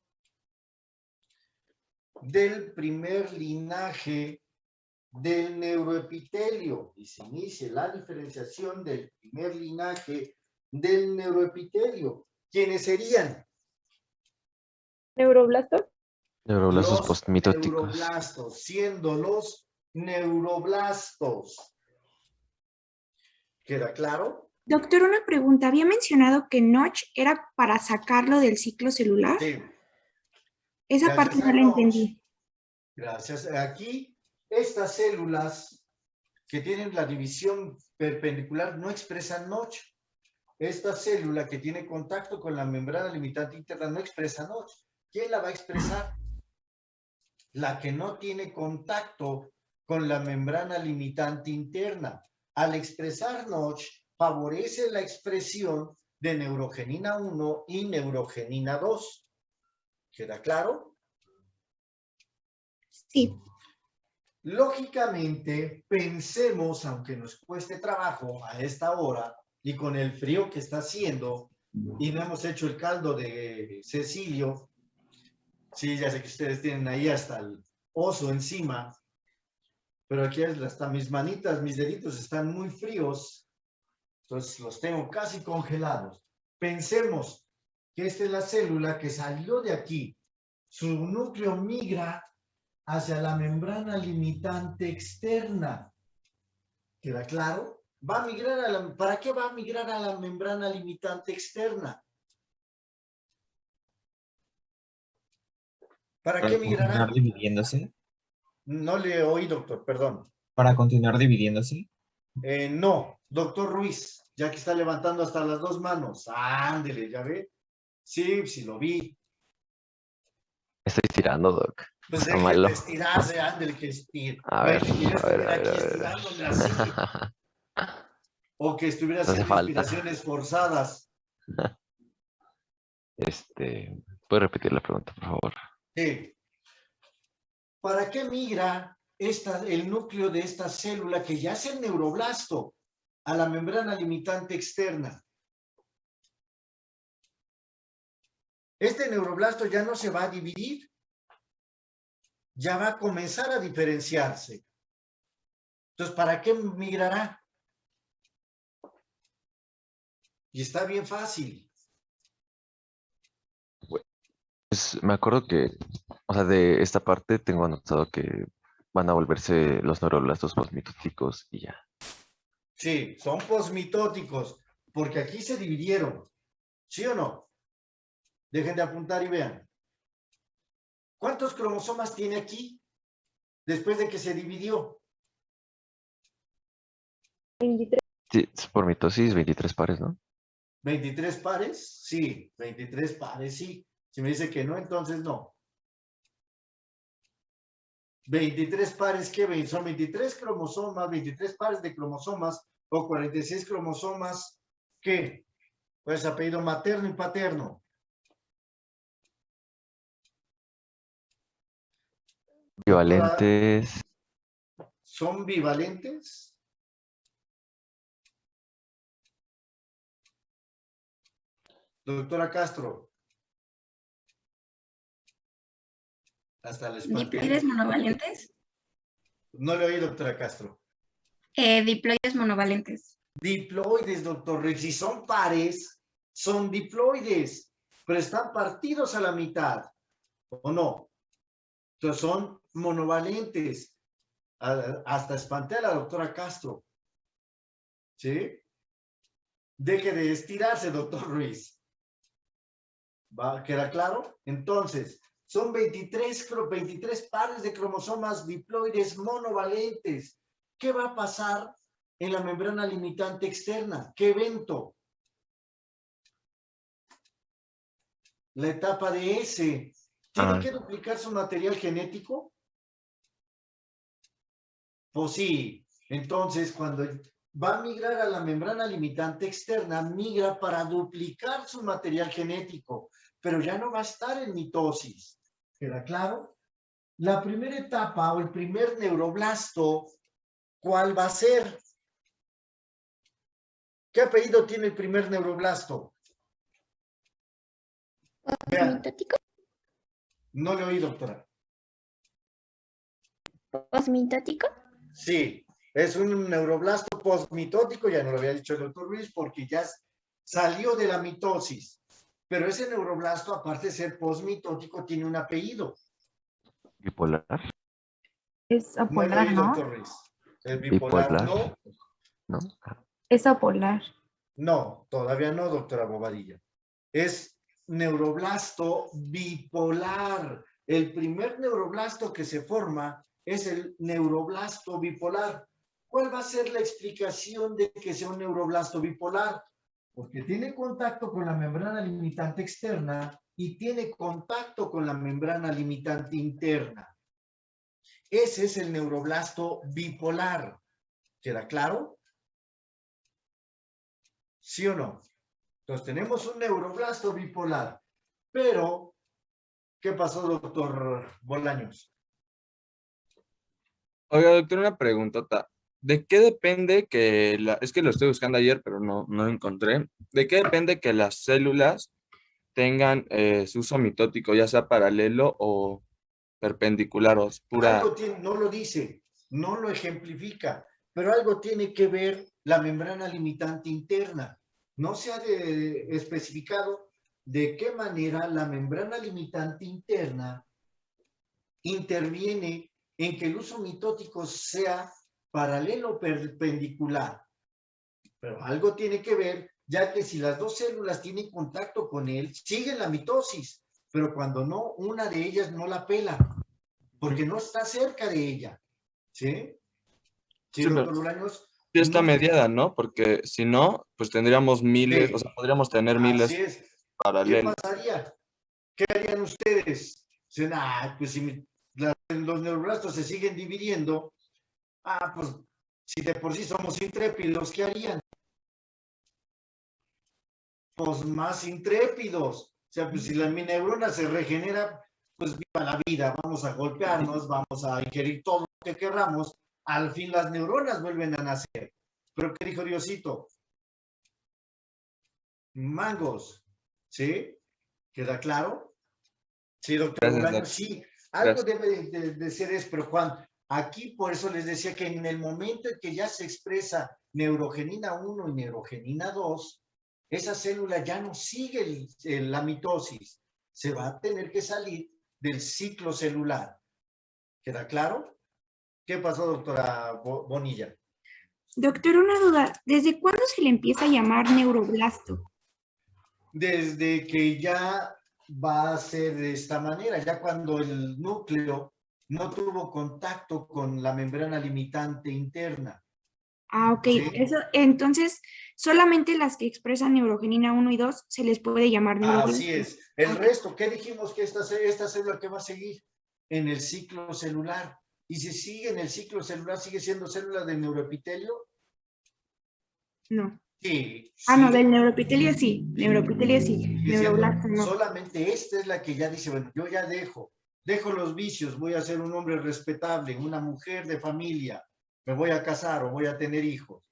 del primer linaje del neuroepitelio. ¿Quiénes serían? ¿Neuroblastos? Neuroblastos Los postmitóticos. neuroblastos, siendo los neuroblastos. ¿Queda claro? Doctor, una pregunta. Había mencionado que Notch era para sacarlo del ciclo celular. Sí. Esa parte no la entendí. Gracias. Aquí, estas células que tienen la división perpendicular no expresan Notch. Esta célula que tiene contacto con la membrana limitante interna no expresa Notch. ¿Quién la va a expresar? La que no tiene contacto con la membrana limitante interna. Al expresar Notch, favorece la expresión de neurogenina 1 y neurogenina 2. ¿Queda claro? Sí. Lógicamente, pensemos, aunque nos cueste trabajo a esta hora y con el frío que está haciendo, y no hemos hecho el caldo de Cecilio. Sí, ya sé que ustedes tienen ahí hasta el oso encima, pero aquí hasta mis manitas, mis deditos están muy fríos, entonces los tengo casi congelados. Pensemos que esta es la célula que salió de aquí. Su núcleo migra hacia la membrana limitante externa. ¿Queda claro? Va a migrar ¿para qué va a migrar a la membrana limitante externa? ¿Para Para qué migrará? continuar dividiéndose. No le oí, doctor, perdón. Para continuar dividiéndose. No, doctor Ruiz, ya que está levantando hasta las dos manos. Ándele, ¿ya ve? Sí, sí lo vi. Estoy tirando, Doc. Pues Está deje malo. de estirarse, ándele que estire. A ver, Bueno, que yo a ver, estuviera a ver, aquí a ver. estirándome así. O que estuviera No hace haciendo falta. inspiraciones forzadas. ¿Puedes repetir la pregunta, por favor? Sí. ¿Para qué migra el núcleo de esta célula que ya es el neuroblasto a la membrana limitante externa? Este neuroblasto ya no se va a dividir, ya va a comenzar a diferenciarse. Entonces, ¿para qué migrará? Y está bien fácil. Pues me acuerdo que, o sea, de esta parte tengo anotado que van a volverse los neuroblastos posmitóticos y ya. Sí, son posmitóticos, porque aquí se dividieron. ¿Sí o no? Dejen de apuntar y vean. ¿Cuántos cromosomas tiene aquí después de que se dividió? 23. Sí, por mitosis, 23 pares, ¿no? 23 pares, sí. 23 pares, sí. Si me dice que no, entonces no. 23 pares, ¿qué ven? Son 23 cromosomas, 23 pares de cromosomas o 46 cromosomas, ¿qué? Pues apellido materno y paterno. Equivalentes. ¿Son bivalentes? Doctora Castro. Hasta les ¿Diploides monovalentes? No le oí, doctora Castro. Diploides monovalentes. Diploides, doctor Rex. Si son pares, son diploides, pero están partidos a la mitad, ¿o no? Entonces son monovalentes. Hasta espanté a la doctora Castro. ¿Sí? Deje de estirarse, doctor Ruiz. ¿Va? ¿Queda claro? Entonces, son 23 pares de cromosomas diploides monovalentes. ¿Qué va a pasar en la membrana limitante externa? ¿Qué evento? La etapa de S. ¿Tiene que duplicar su material genético? Pues sí. Entonces, cuando va a migrar a la membrana limitante externa, migra para duplicar su material genético, pero ya no va a estar en mitosis. ¿Queda claro? La primera etapa o el primer neuroblasto, ¿cuál va a ser? ¿Qué apellido tiene el primer neuroblasto? ¿Posmitótico? No le oí, doctora. ¿Posmitótico? Sí, es un neuroblasto postmitótico, ya no lo había dicho el doctor Ruiz, porque ya salió de la mitosis. Pero ese neuroblasto, aparte de ser postmitótico, tiene un apellido. Bipolar. Es No le apolar, oí, ¿no? doctor Ruiz. ¿Es bipolar? Bipolar. No. ¿No? Es apolar. No, todavía no, doctora Bobadilla. Es neuroblasto bipolar. El primer neuroblasto que se forma es el neuroblasto bipolar. ¿Cuál va a ser la explicación de que sea un neuroblasto bipolar? Porque tiene contacto con la membrana limitante externa y tiene contacto con la membrana limitante interna. Ese es el neuroblasto bipolar. ¿Queda claro? ¿Sí o no? Entonces tenemos un neuroblasto bipolar. Pero, ¿qué pasó, doctor Bolaños? Oiga, doctor, una preguntota. ¿De qué depende que es que lo estoy buscando ayer, pero no lo encontré? ¿De qué depende que las células tengan su uso mitótico, ya sea paralelo o perpendicular o es pura? Algo tiene, no lo dice, no lo ejemplifica, pero algo tiene que ver la membrana limitante interna. No se ha especificado de qué manera la membrana limitante interna interviene en que el uso mitótico sea paralelo o perpendicular. Pero algo tiene que ver, ya que si las dos células tienen contacto con él, sigue la mitosis. pero cuando no, una de ellas no la pela, porque no está cerca de ella. ¿Sí? Sí, Sí, pero doctor Bolaños. sí está No, mediada, ¿no? Porque si no, pues tendríamos miles, sí, o sea, podríamos tener así miles es. ¿Qué paralelos. pasaría? ¿Qué harían ustedes? Dicen, pues si los neuroblastos se siguen dividiendo, pues si de por sí somos intrépidos, ¿qué harían? Pues más intrépidos. O sea, pues si mi neurona se regenera, pues viva la vida, vamos a golpearnos, vamos a ingerir todo lo que querramos, al fin las neuronas vuelven a nacer. Pero ¿qué dijo Diosito? Mangos, ¿sí? ¿Queda claro? Sí, doctor Gracias, Bolaño, Doc. sí. Algo Gracias. debe de ser eso, pero Juan, aquí por eso les decía que en el momento en que ya se expresa neurogenina 1 y neurogenina 2, esa célula ya no sigue la mitosis, se va a tener que salir del ciclo celular. ¿Queda claro? ¿Qué pasó, doctora Bonilla? Doctor, una duda. ¿Desde cuándo se le empieza a llamar neuroblasto? Desde que ya va a ser de esta manera, ya cuando el núcleo no tuvo contacto con la membrana limitante interna. Ok. ¿Sí? Eso, entonces, solamente las que expresan neurogenina 1 y 2 se les puede llamar neuroblasto. Así es. El Ok. resto, ¿qué dijimos que esta célula que va a seguir? En el ciclo celular. Y si sigue en el ciclo celular, ¿sigue siendo célula del neuroepitelio? No. Sí. No, del neuroepitelio sí. Neuroepitelio sí. Sigue siendo, Neuroblasto no. solamente esta es la que ya dice, bueno, yo ya dejo los vicios, voy a ser un hombre respetable, una mujer de familia, me voy a casar o voy a tener hijos.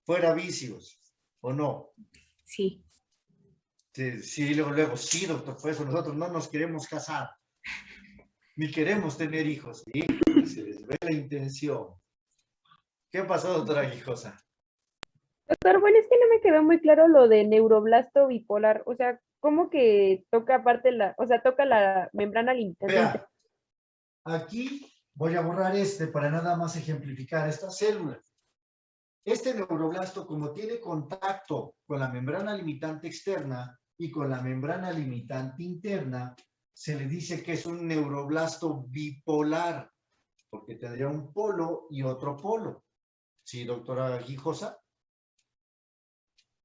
Fuera vicios, ¿o no? Sí. Sí, luego, sí, doctor, por eso nosotros no nos queremos casar, ni queremos tener hijos, ¿sí? Se les ve la intención. ¿Qué pasó, doctora Guijosa? Doctor, bueno, es que no me quedó muy claro lo de neuroblasto bipolar. O sea, ¿cómo que toca aparte toca la membrana limitante? Vea, aquí voy a borrar para nada más ejemplificar estas células. Este neuroblasto, como tiene contacto con la membrana limitante externa y con la membrana limitante interna, se le dice que es un neuroblasto bipolar, porque tendría un polo y otro polo. ¿Sí, doctora Guijosa?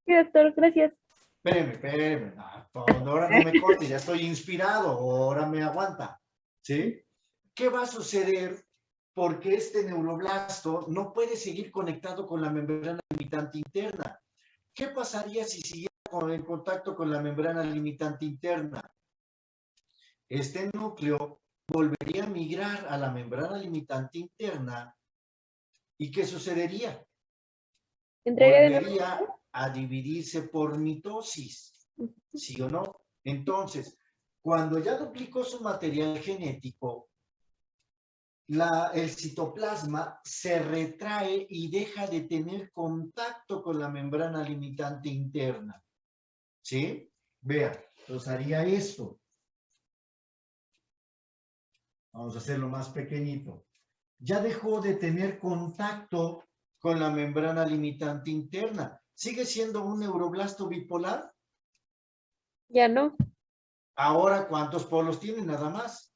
Sí, doctor, gracias. Espéreme. Ahora no me corte, ya estoy inspirado, ahora me aguanta. ¿Sí? ¿Qué va a suceder? Porque este neuroblasto no puede seguir conectado con la membrana limitante interna. ¿Qué pasaría si siguiera en contacto con la membrana limitante interna? Este núcleo volvería a migrar a la membrana limitante interna. ¿Y qué sucedería? Volvería a dividirse por mitosis. ¿Sí o no? Entonces, cuando ya duplicó su material genético, el citoplasma se retrae y deja de tener contacto con la membrana limitante interna. ¿Sí? Vea, entonces haría esto. Vamos a hacerlo más pequeñito. Ya dejó de tener contacto con la membrana limitante interna. ¿Sigue siendo un neuroblasto bipolar? Ya no. Ahora, ¿cuántos polos tiene nada más?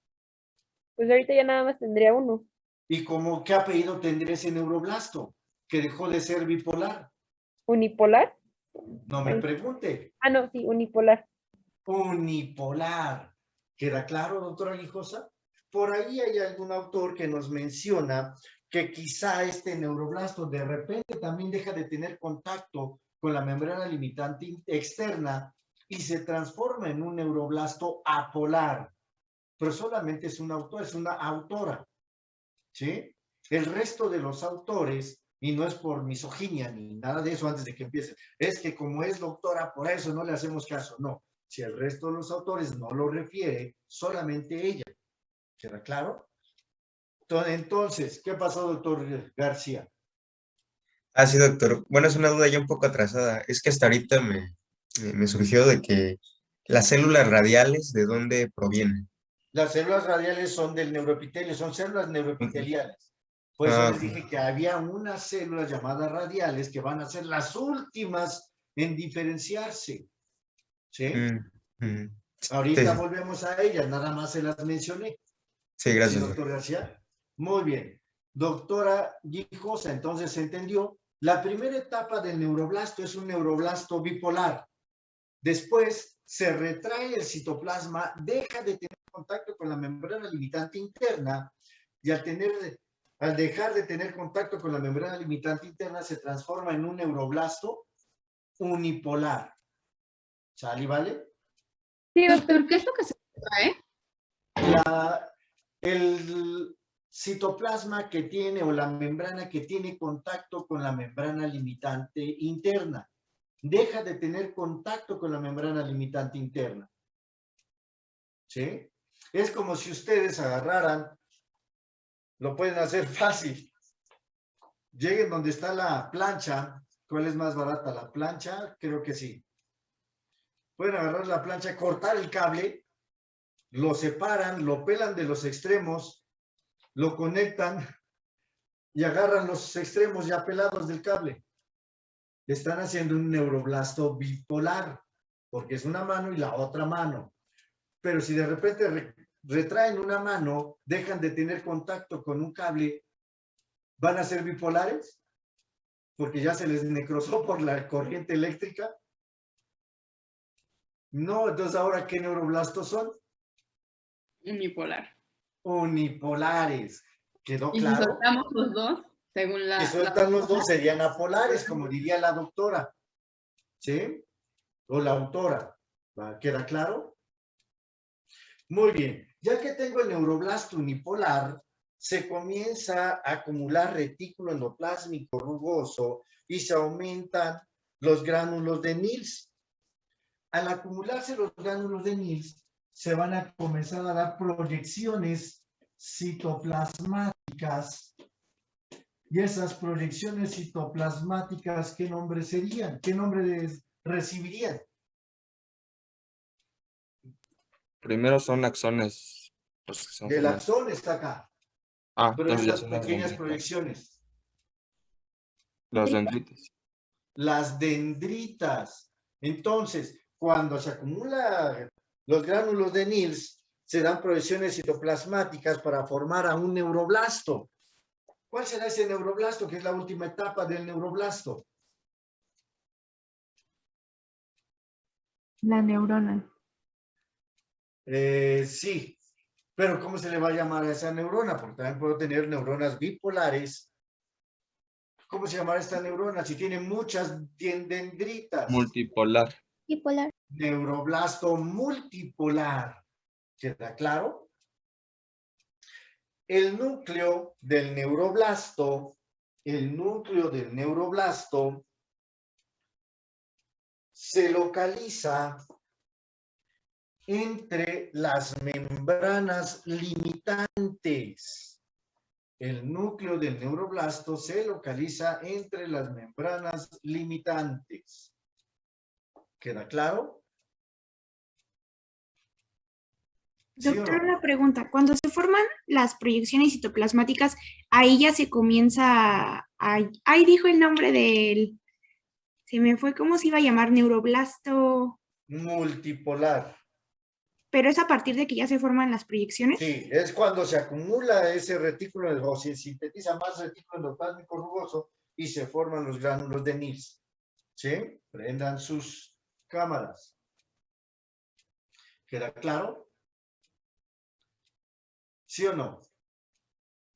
Pues ahorita ya nada más tendría uno. ¿Y qué apellido tendría ese neuroblasto que dejó de ser bipolar? ¿Unipolar? No me pregunte. No, sí, unipolar. Unipolar. ¿Queda claro, doctora Guijosa? Por ahí hay algún autor que nos menciona que quizá este neuroblasto de repente también deja de tener contacto con la membrana limitante externa y se transforma en un neuroblasto apolar. Pero solamente es un autor, es una autora. ¿Sí? El resto de los autores, y no es por misoginia ni nada de eso antes de que empiece, es que como es doctora, por eso no le hacemos caso. No, si el resto de los autores no lo refiere, solamente ella. ¿Queda claro? Entonces, ¿qué pasó, doctor García? Sí, doctor. Bueno, es una duda ya un poco atrasada. Es que hasta ahorita me surgió de que las células radiales, ¿de dónde provienen? Las células radiales son del neuroepitelio, son células neuroepiteliales. Por eso les dije que había unas células llamadas radiales que van a ser las últimas en diferenciarse. ¿Sí? Ahorita Sí. volvemos a ellas, nada más se las mencioné. Sí, ¿Sí, gracias. doctor García? Muy bien. Doctora Guijosa, entonces se entendió. La primera etapa del neuroblasto es un neuroblasto bipolar. Después se retrae el citoplasma, deja de tener contacto con la membrana limitante interna y al dejar de tener contacto con la membrana limitante interna se transforma en un neuroblasto unipolar. ¿Sale, vale? Sí, Doctor, ¿qué es lo que se trae? El citoplasma que tiene o la membrana que tiene contacto con la membrana limitante interna. Deja de tener contacto con la membrana limitante interna. ¿Sí? Es como si ustedes agarraran, lo pueden hacer fácil. Lleguen donde está la plancha. ¿Cuál es más barata? ¿La plancha? Creo que sí. Pueden agarrar la plancha, cortar el cable, lo separan, lo pelan de los extremos, lo conectan y agarran los extremos ya pelados del cable. Están haciendo un neuroblasto bipolar, porque es una mano y la otra mano. Pero si de repente retraen una mano, dejan de tener contacto con un cable, ¿van a ser bipolares? Porque ya se les necrosó por la corriente eléctrica. No, entonces ahora, ¿qué neuroblastos son? Unipolar. Unipolares. ¿Quedó Y si claro? soltamos los dos, según la... Que sueltan los dos serían apolares, como diría la doctora. ¿Sí? O la autora. ¿Queda claro? Muy bien. Ya que tengo el neuroblasto unipolar, se comienza a acumular retículo endoplásmico rugoso y se aumentan los gránulos de Nils. Al acumularse los gránulos de Nils, se van a comenzar a dar proyecciones citoplasmáticas. Y esas proyecciones citoplasmáticas, ¿qué nombre serían? ¿Qué nombre recibirían? Primero son axones. Los que son Del formados. axón está acá. Pero entonces ya estas son las pequeñas dendritas. proyecciones. Las dendritas. Las dendritas. Entonces, cuando se acumulan los gránulos de Nils, se dan proyecciones citoplasmáticas para formar a un neuroblasto. ¿Cuál será ese neuroblasto? Que es la última etapa del neuroblasto. La neurona. Sí, pero ¿cómo se le va a llamar a esa neurona? Porque también puedo tener neuronas bipolares. ¿Cómo se llamará esta neurona? Si tiene muchas dendritas. Multipolar. Bipolar. Neuroblasto multipolar. ¿Queda claro? El núcleo del neuroblasto se localiza entre las membranas limitantes. El núcleo del neuroblasto se localiza entre las membranas limitantes. ¿Queda claro? ¿Sí o Doctor, no? una pregunta. Cuando se forman las proyecciones citoplasmáticas, ahí ya se comienza ahí dijo el nombre del... Se me fue, ¿cómo se iba a llamar? Neuroblasto. Multipolar. ¿Pero es a partir de que ya se forman las proyecciones? Sí, es cuando se acumula ese retículo o se sintetiza más retículo endoplásmico rugoso y se forman los gránulos de Nils. ¿Sí? Prendan sus cámaras. ¿Queda claro? ¿Sí o no?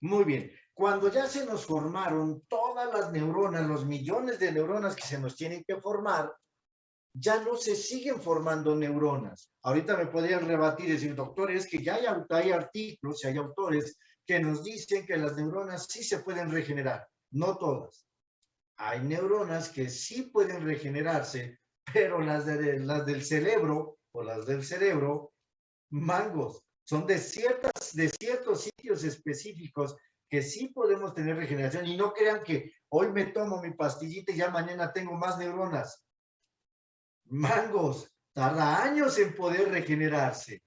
Muy bien. Cuando ya se nos formaron todas las neuronas, los millones de neuronas que se nos tienen que formar, ya no se siguen formando neuronas. Ahorita me podrían rebatir y decir, doctor, es que ya hay artículos y hay autores que nos dicen que las neuronas sí se pueden regenerar. No todas. Hay neuronas que sí pueden regenerarse, pero las del cerebro o las del cerebro, mangos. Son de ciertos sitios específicos que sí podemos tener regeneración. Y no crean que hoy me tomo mi pastillita y ya mañana tengo más neuronas. Mangos, tarda años en poder regenerarse.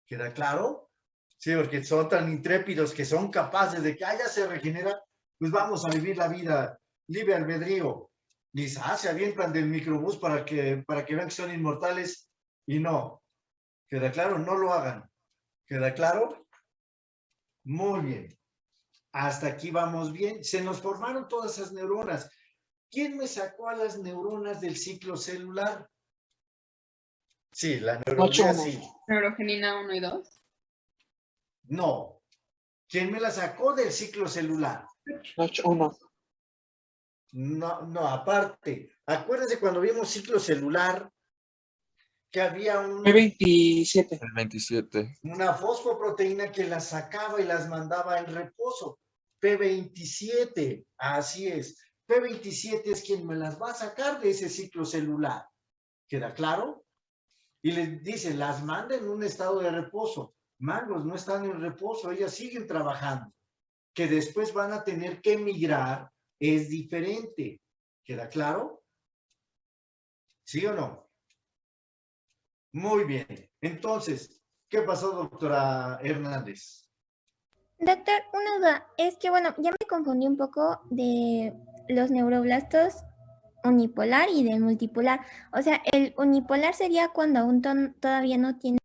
¿Queda claro? Sí, porque son tan intrépidos que son capaces de que ya se regenera, pues vamos a vivir la vida libre albedrío. Quizás se avientan del microbús para que vean que son inmortales y no. ¿Queda claro? No lo hagan. ¿Queda claro? Muy bien. Hasta aquí vamos bien. Se nos formaron todas esas neuronas. ¿Quién me sacó a las neuronas del ciclo celular? Sí, la neuroglía sí. Neurogenina 1 y 2. No. ¿Quién me la sacó del ciclo celular? Notch 1. No, aparte. Acuérdense cuando vimos ciclo celular que había P27. El 27. una fosfoproteína que las sacaba y las mandaba en reposo. P27, así es. P27 es quien me las va a sacar de ese ciclo celular. ¿Queda claro? Y les dice, las manda en un estado de reposo. Mangos no están en reposo, ellas siguen trabajando. Que después van a tener que migrar, es diferente. ¿Queda claro? ¿Sí o no? Muy bien. Entonces, ¿qué pasó, doctora Hernández? Doctor, una duda. Es que, bueno, ya me confundí un poco de los neuroblastos unipolar y del multipolar. O sea, el unipolar sería cuando aún todavía no tiene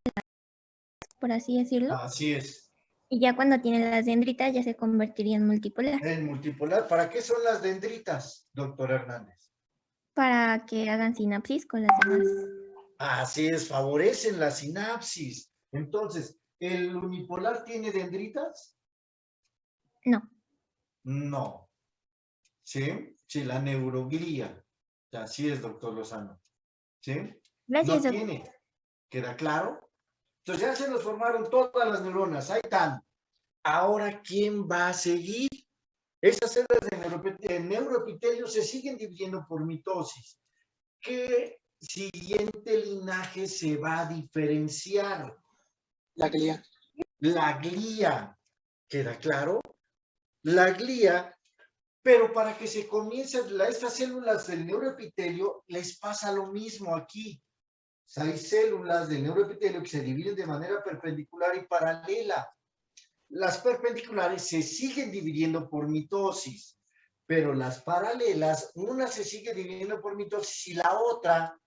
por así decirlo. Así es. Y ya cuando tiene las dendritas ya se convertiría en multipolar. En multipolar, ¿para qué son las dendritas, doctor Hernández? Para que hagan sinapsis con las demás. Así es, favorecen la sinapsis. Entonces, ¿el unipolar tiene dendritas? No. No. ¿Sí? Sí, la neuroglía. Así es, doctor Lozano. ¿Sí? Gracias, no doctor. tiene. ¿Queda claro? Entonces ya se nos formaron todas las neuronas. Ahí están. Ahora, ¿quién va a seguir? Esas células de neuroepitelio se siguen dividiendo por mitosis. ¿Qué siguiente linaje se va a diferenciar? La glía. La glía. ¿Queda claro? La glía, pero para que se comiencen estas células del neuroepitelio, les pasa lo mismo aquí. Hay células del neuroepitelio que se dividen de manera perpendicular y paralela. Las perpendiculares se siguen dividiendo por mitosis, pero las paralelas, una se sigue dividiendo por mitosis y la otra,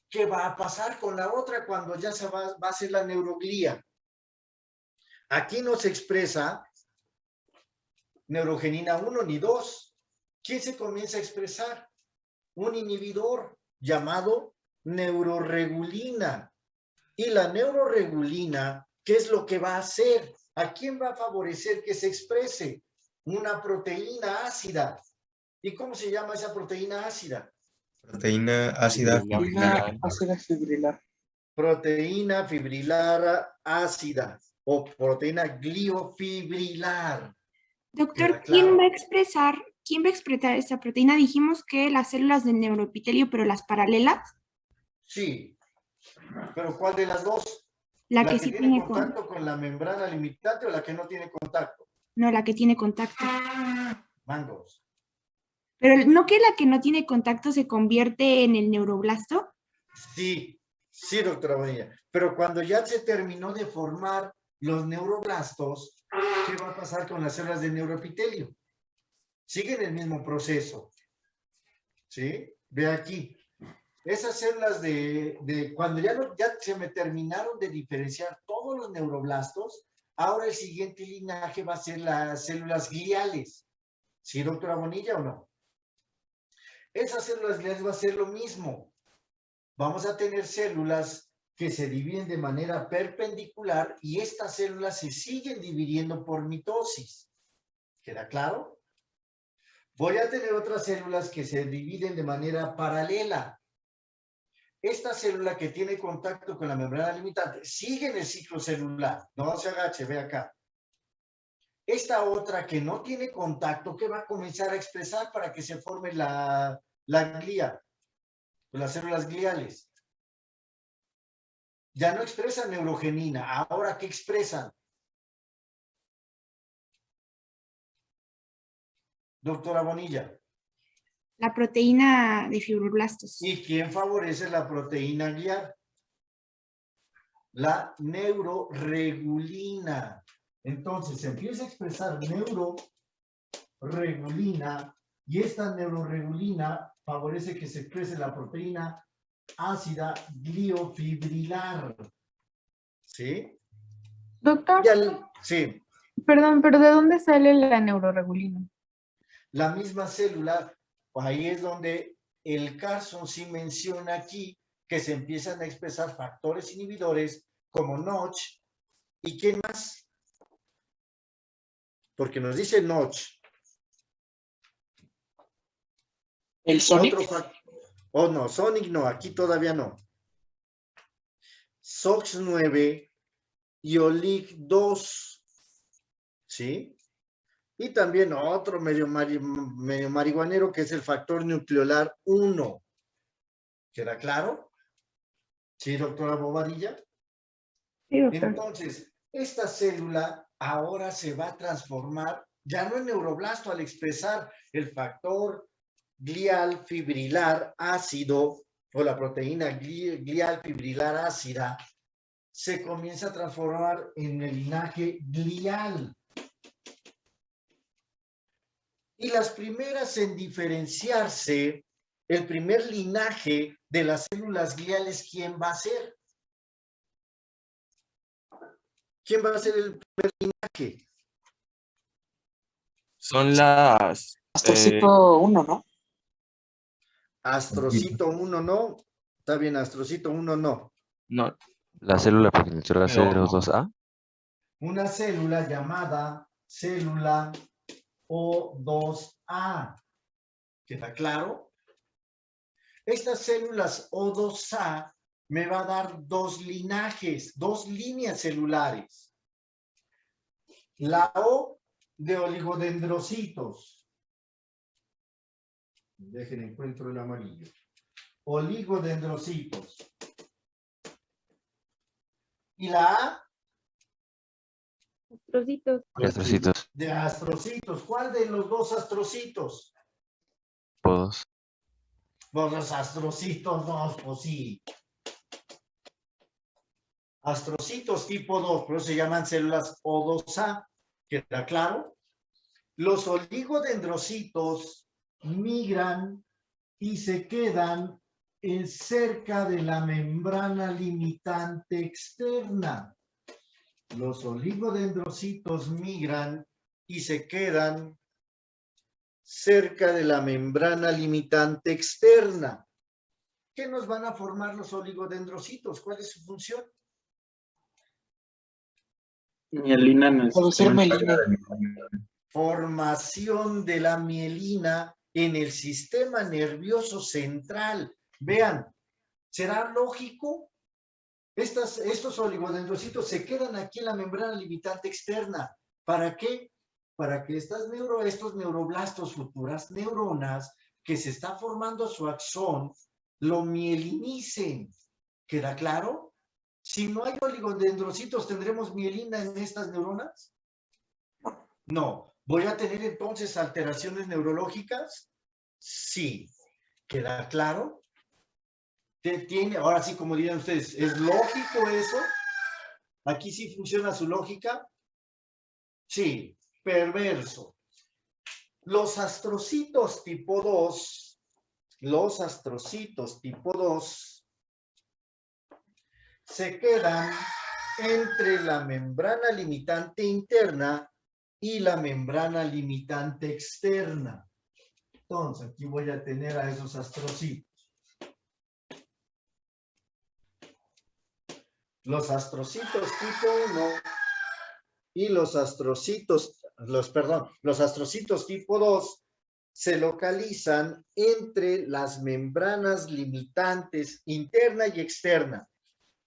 ¿qué va a pasar con la otra cuando ya se va a hacer la neuroglía? Aquí no se expresa neurogenina 1 ni 2. ¿Quién se comienza a expresar? Un inhibidor llamado neuroregulina. Y la neuroregulina, ¿qué es lo que va a hacer? ¿A quién va a favorecer que se exprese? Una proteína ácida. ¿Y cómo se llama esa proteína ácida? Proteína ácida fibrilar. Ácida fibrilar. Proteína fibrilar ácida o proteína gliofibrilar. Doctor, Claro. ¿quién va a expresar esta proteína? Dijimos que las células del neuroepitelio, pero las paralelas. Sí, pero ¿cuál de las dos? La ¿La que que sí tiene tiene contacto con la membrana limitante o la que no tiene contacto? No, la que tiene contacto. Mangos. Pero ¿no que la que no tiene contacto se convierte en el neuroblasto? Sí, sí, doctora Bonilla. Pero cuando ya se terminó de formar los neuroblastos, ¿qué va a pasar con las células de neuroepitelio? Siguen el mismo proceso. ¿Sí? Ve aquí. Esas células cuando ya se me terminaron de diferenciar todos los neuroblastos, ahora el siguiente linaje va a ser las células gliales. ¿Sí, doctora Bonilla, o no? Esas células gliales va a ser lo mismo. Vamos a tener células que se dividen de manera perpendicular y estas células se siguen dividiendo por mitosis. ¿Queda claro? Voy a tener otras células que se dividen de manera paralela. Esta célula que tiene contacto con la membrana limitante sigue en el ciclo celular. No se agache, ve acá. Esta otra que no tiene contacto, ¿qué va a comenzar a expresar para que se forme la glía? Las células gliales. Ya no expresan neurogenina. ¿Ahora qué expresan? Doctora Bonilla. La proteína de fibroblastos. ¿Y quién favorece la proteína glial? La neuroregulina. Entonces se empieza a expresar neuroregulina y esta neuroregulina favorece que se exprese la proteína ácida gliofibrilar. ¿Sí? Doctor, Sí, perdón, pero ¿de dónde sale la neuroregulina? la misma célula, ahí es donde el Carson sí menciona aquí que se empiezan a expresar factores inhibidores como Notch. ¿Y quién más? Porque nos dice Notch. ¿El Sonic? Oh, no, Sonic no, aquí todavía no. SOX9 y OLIG2. ¿Sí? Y también otro medio marihuanero que es el factor nucleolar 1. ¿Queda claro? ¿Sí, doctora Bobadilla? Sí, doctor. Entonces, esta célula ahora se va a transformar, ya no en neuroblasto, al expresar el factor glial fibrilar ácido o la proteína glial fibrilar ácida, se comienza a transformar en el linaje glial. Y las primeras en diferenciarse, el primer linaje de las células gliales, ¿quién va a ser? ¿Quién va a ser el primer linaje? Son las... Astrocito 1, ¿no? Astrocito 1 no. Está bien, astrocito 1 no. No. La célula progenitora Pero- C02A. Una célula llamada célula O2A. ¿Queda claro? Estas células O2A me va a dar dos linajes, dos líneas celulares. La O de oligodendrocitos. Dejen encuentro el amarillo. Oligodendrocitos. Y la A Astrocitos. Astrocitos. de astrocitos. ¿Cuál de los dos astrocitos? Podos. Pues los astrocitos 2, pues sí. Astrocitos tipo 2, por eso se llaman células O2A. ¿Queda claro? Los oligodendrocitos migran y se quedan cerca de la membrana limitante externa. Los oligodendrocitos migran y se quedan cerca de la membrana limitante externa. ¿Qué nos van a formar los oligodendrocitos? ¿Cuál es su función? Mielina en el Puede ser sistema mielina. Formación de la mielina en el sistema nervioso central. Vean, ¿será lógico? Estos oligodendrocitos se quedan aquí en la membrana limitante externa. ¿Para qué? Para que estos neuroblastos, futuras neuronas, que se está formando su axón, lo mielinicen. ¿Queda claro? Si no hay oligodendrocitos, ¿tendremos mielina en estas neuronas? No. ¿Voy a tener entonces alteraciones neurológicas? Sí. ¿Queda claro? Ahora sí, como dirían ustedes, ¿es lógico eso? ¿Aquí sí funciona su lógica? Sí. Perverso. Los astrocitos tipo 2, se quedan entre la membrana limitante interna y la membrana limitante externa. Entonces, aquí voy a tener a esos astrocitos. Los astrocitos tipo 1 y los astrocitos tipo 2 se localizan entre las membranas limitantes interna y externa,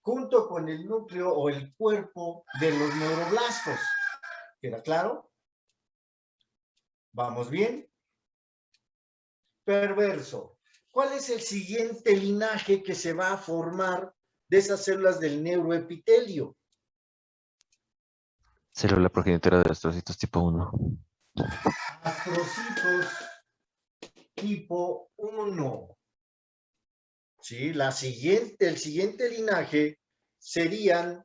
junto con el núcleo o el cuerpo de los neuroblastos. ¿Queda claro? ¿Vamos bien? Perverso. ¿Cuál es el siguiente linaje que se va a formar de esas células del neuroepitelio? Célula progenitora de astrocitos tipo 1. Astrocitos tipo 1. ¿Sí? El siguiente linaje serían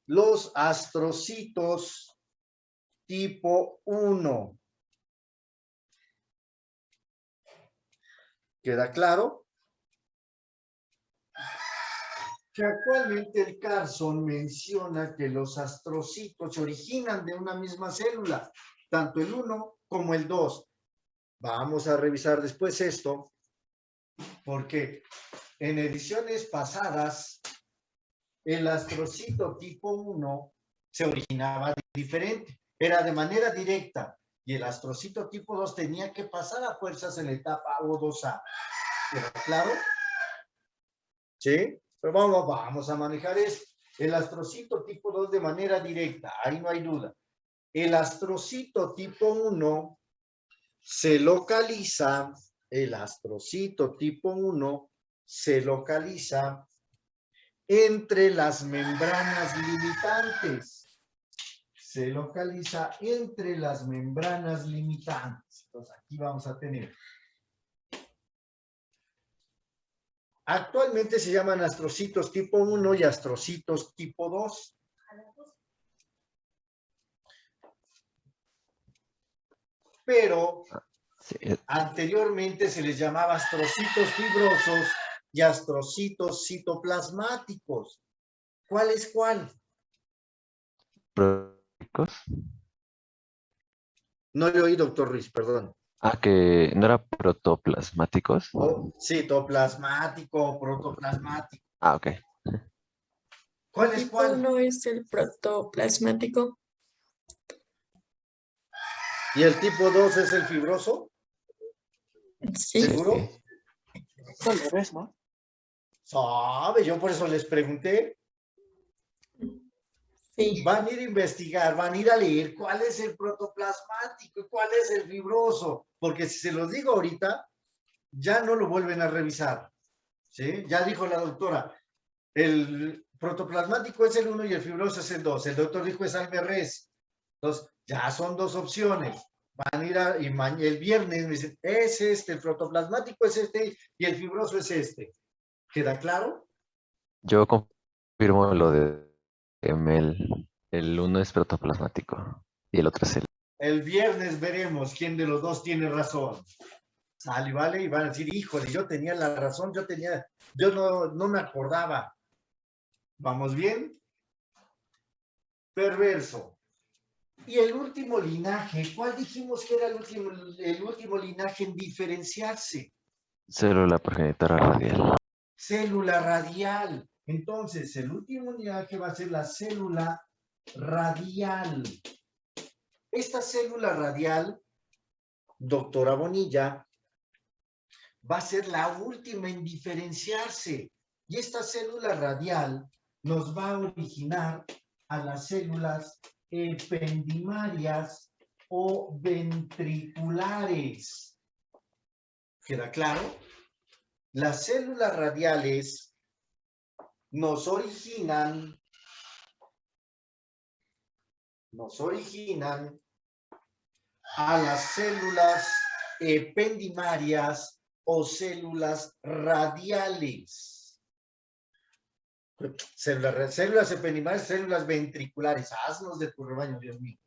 los astrocitos tipo 1. ¿Queda claro? que actualmente el Carson menciona que los astrocitos se originan de una misma célula, tanto el 1 como el 2. Vamos a revisar después esto, porque en ediciones pasadas, el astrocito tipo 1 se originaba diferente, era de manera directa, y el astrocito tipo 2 tenía que pasar a fuerzas en la etapa O2A. ¿Queda claro? ¿Sí? Pero vamos a manejar esto. El astrocito tipo 2 de manera directa, ahí no hay duda. El astrocito tipo 1 se localiza, el astrocito tipo 1 se localiza entre las membranas limitantes. Se localiza entre las membranas limitantes. Entonces aquí vamos a tener. Actualmente se llaman astrocitos tipo 1 y astrocitos tipo 2. Pero Sí, anteriormente se les llamaba astrocitos fibrosos y astrocitos citoplasmáticos. ¿Cuál es cuál? ¿Proteicos? No le oí, doctor Ruiz, perdón. Ah, que no era protoplasmáticos. Citoplasmático, protoplasmático. Ah, ok. ¿Cuál es Tipo cuál? 1 es el protoplasmático. ¿Y el tipo 2 es el fibroso? Sí. ¿Seguro? Al revés, ¿no? Sabe, yo por eso les pregunté. Sí. Van a ir a investigar, van a ir a leer cuál es el protoplasmático y cuál es el fibroso, porque si se los digo ahorita, ya no lo vuelven a revisar. ¿Sí? Ya dijo la doctora, el protoplasmático es el 1 y el fibroso es el 2. El doctor dijo es al revés. Entonces, ya son dos opciones. Van a ir y el viernes me dicen, es este, el protoplasmático es este y el fibroso es este. ¿Queda claro? Yo confirmo lo de el uno es protoplasmático y el otro es el. El viernes veremos quién de los dos tiene razón. Sale, ¿vale? Y van a decir, híjole, yo tenía la razón, yo no me acordaba. ¿Vamos bien? Perverso. Y el último linaje, ¿cuál dijimos que era el último linaje en diferenciarse? Célula progenitora radial. Célula radial. Entonces, el último linaje va a ser la célula radial. Esta célula radial, doctora Bonilla, va a ser la última en diferenciarse. Y esta célula radial nos va a originar a las células ependimarias o ventriculares. ¿Queda claro? Las células radiales nos originan a las células ependimarias o células radiales. Células ependimarias, células ventriculares. Haznos de tu rebaño, Dios mío.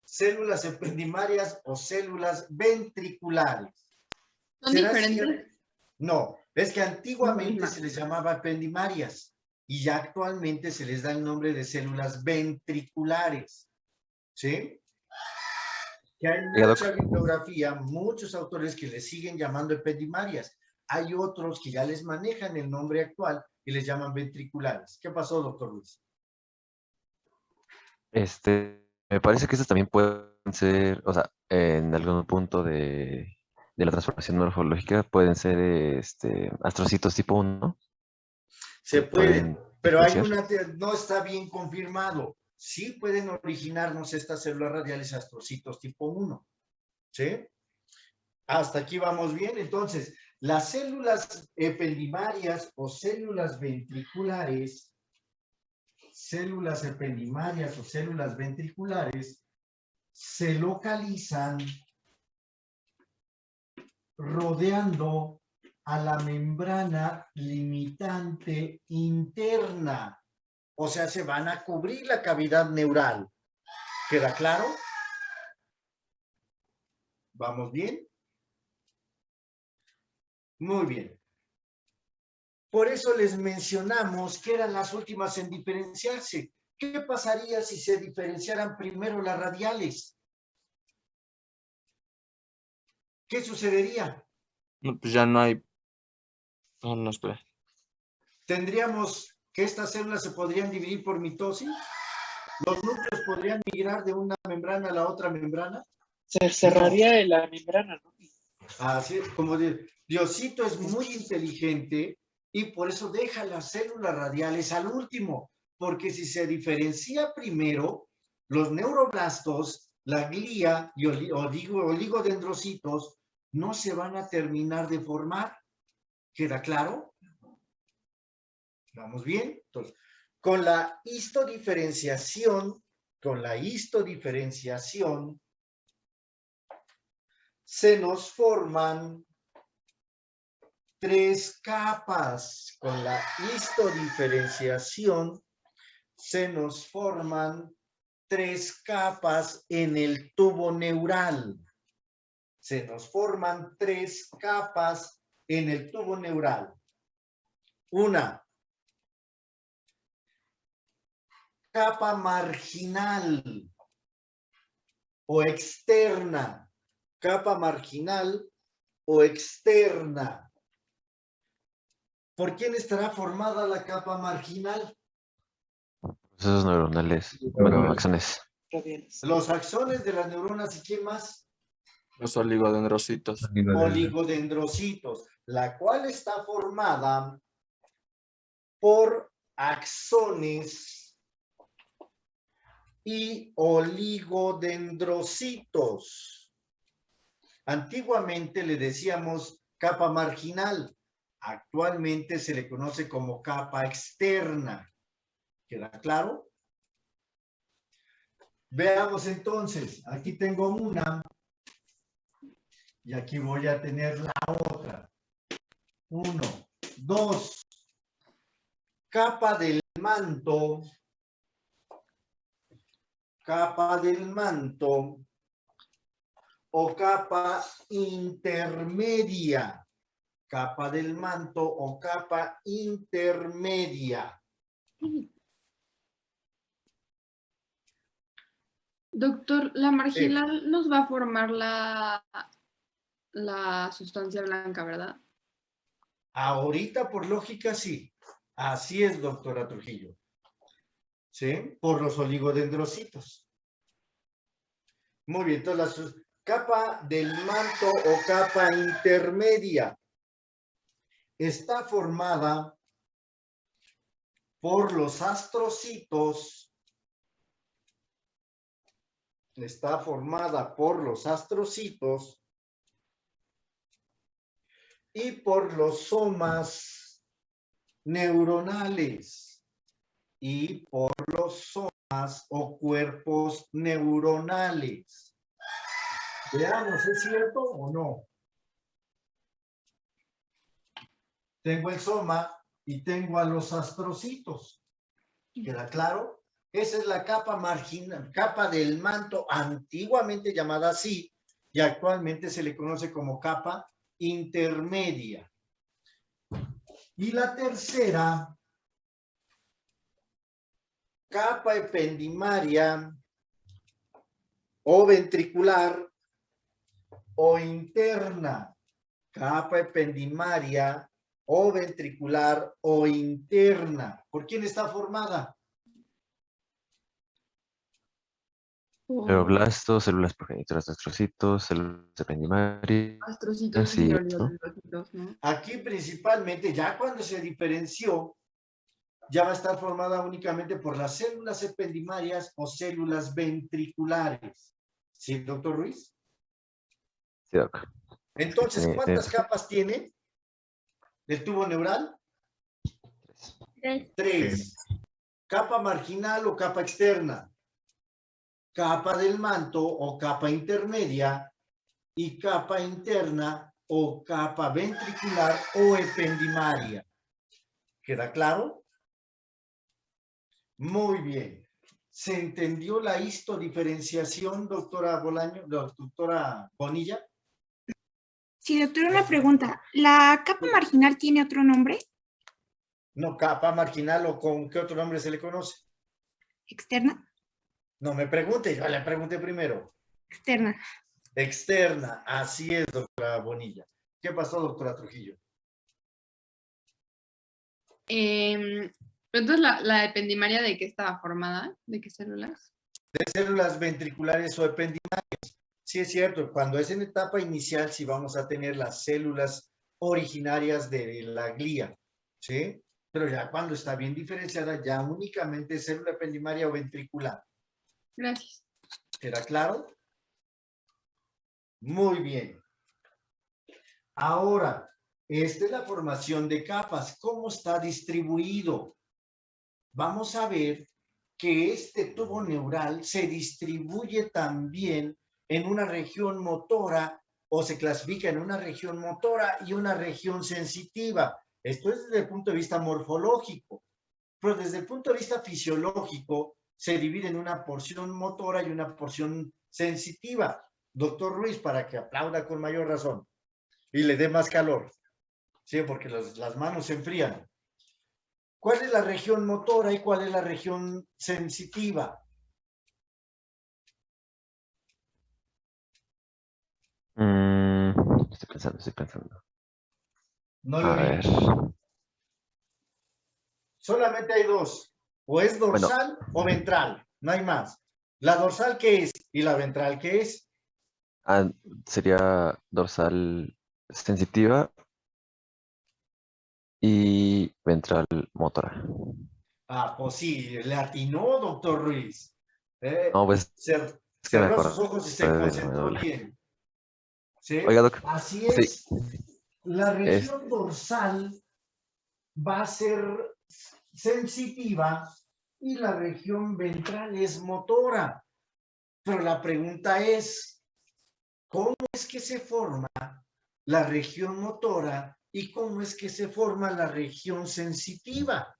Células ependimarias o células ventriculares. ¿Son diferentes? No, es que antiguamente se les llamaba ependimarias y ya actualmente se les da el nombre de células ventriculares. ¿Sí? Que hay mucha bibliografía, muchos autores que les siguen llamando ependimarias. Hay otros que ya les manejan el nombre actual y les llaman ventriculares. ¿Qué pasó, doctor Luis? Me parece que estos también pueden ser, o sea, en algún punto de la transformación morfológica pueden ser astrocitos tipo 1, ¿no? Se pueden, pero hay diferenciar. no está bien confirmado. Sí pueden originarnos estas células radiales astrocitos tipo 1. ¿Sí? Hasta aquí vamos bien. Entonces, las células ependimarias o células ventriculares, células ependimarias o células ventriculares, se localizan rodeando a la membrana limitante interna. O sea, se van a cubrir la cavidad neural. ¿Queda claro? ¿Vamos bien? Muy bien. Por eso les mencionamos que eran las últimas en diferenciarse. ¿Qué pasaría si se diferenciaran primero las radiales? ¿Qué sucedería? No, pues ya no hay. No, no, espera. Tendríamos que estas células se podrían dividir por mitosis. Los núcleos podrían migrar de una membrana a la otra membrana. Se cerraría la membrana, ¿no? Así es, como Diosito es muy inteligente y por eso deja las células radiales al último, porque si se diferencia primero, los neuroblastos, la glía y oligodendrocitos no se van a terminar de formar. ¿Queda claro? ¿Vamos bien? Entonces, con la histodiferenciación, se nos forman 3 capas. Con la histodiferenciación se nos forman 3 capas en el tubo neural. Se nos forman 3 capas en el tubo neural. Una capa marginal o externa. Capa marginal o externa. ¿Por quién estará formada la capa marginal? Procesos neuronales, bueno, axones. Los axones de las neuronas y ¿quién más? Los oligodendrocitos. Oligodendrocitos, la cual está formada por axones y oligodendrocitos. Antiguamente le decíamos capa marginal, actualmente se le conoce como capa externa. ¿Queda claro? Veamos entonces, aquí tengo una y aquí voy a tener la otra. 1, 2, capa del manto o capa intermedia. Capa del manto o capa intermedia. Doctor, la marginal nos va a formar la sustancia blanca, ¿verdad? Ahorita, por lógica, sí. Así es, doctora Trujillo. ¿Sí? Por los oligodendrocitos. Muy bien, entonces la capa del manto o capa intermedia está formada por los astrocitos. Está formada por los astrocitos y por los somas neuronales y por los somas o cuerpos neuronales. Veamos, ¿es cierto o no? Tengo el soma y tengo a los astrocitos. ¿Queda claro? Esa es la capa marginal, capa del manto, antiguamente llamada así, y actualmente se le conoce como capa intermedia. Y la tercera, capa ependimaria o ventricular o interna. Capa ependimaria o ventricular o interna. ¿Por quién está formada? Neuroblastos, células progenitoras de astrocitos, células ependimarias. Astrocitos Sí, y ¿no? oligodendrocitos, ¿no? Aquí principalmente, ya cuando se diferenció, ya va a estar formada únicamente por las células ependimarias o células ventriculares. ¿Sí, doctor Ruiz? Sí, doc. Entonces, ¿cuántas capas tiene el tubo neural? 3. Capa marginal o capa externa. Capa del manto o capa intermedia y capa interna o capa ventricular o ependimaria. ¿Queda claro? Muy bien. ¿Se entendió la histodiferenciación, doctora Bolaño, doctora Bonilla? Sí, doctor, una pregunta. ¿La capa marginal tiene otro nombre? No, capa marginal o con qué otro nombre se le conoce. Externa. No me pregunte, yo le pregunté primero. Externa. Externa, así es, doctora Bonilla. ¿Qué pasó, doctora Trujillo? Entonces, la ependimaria, ¿de qué estaba formada? ¿De qué células? De células ventriculares o ependimarias. Sí es cierto, cuando es en etapa inicial sí vamos a tener las células originarias de la glía, ¿sí? Pero ya cuando está bien diferenciada, ya únicamente célula ependimaria o ventricular. Gracias. ¿Queda claro? Muy bien. Ahora, esta es la formación de capas. ¿Cómo está distribuido? Vamos a ver que este tubo neural se distribuye también en una región motora o se clasifica en una región motora y una región sensitiva. Esto es desde el punto de vista morfológico, pero desde el punto de vista fisiológico se divide en una porción motora y una porción sensitiva. Doctor Ruiz, para que aplauda con mayor razón y le dé más calor, ¿sí? Porque las manos se enfrían. ¿Cuál es la región motora y cuál es la región sensitiva? Estoy pensando. No lo A vi. ver. Solamente hay dos. O es dorsal o ventral. No hay más. ¿La dorsal qué es? ¿Y la ventral qué es? Sería dorsal sensitiva y ventral motora. Ah, pues sí, le atinó, doctor Ruiz. No, pues es que me Cerró acuerdo sus ojos y se de la concentró médula. bien. ¿Sí? Oiga, doc. Así Sí. es. La región dorsal va a ser sensitiva y la región ventral es motora. Pero la pregunta es, ¿cómo es que se forma la región motora y cómo es que se forma la región sensitiva?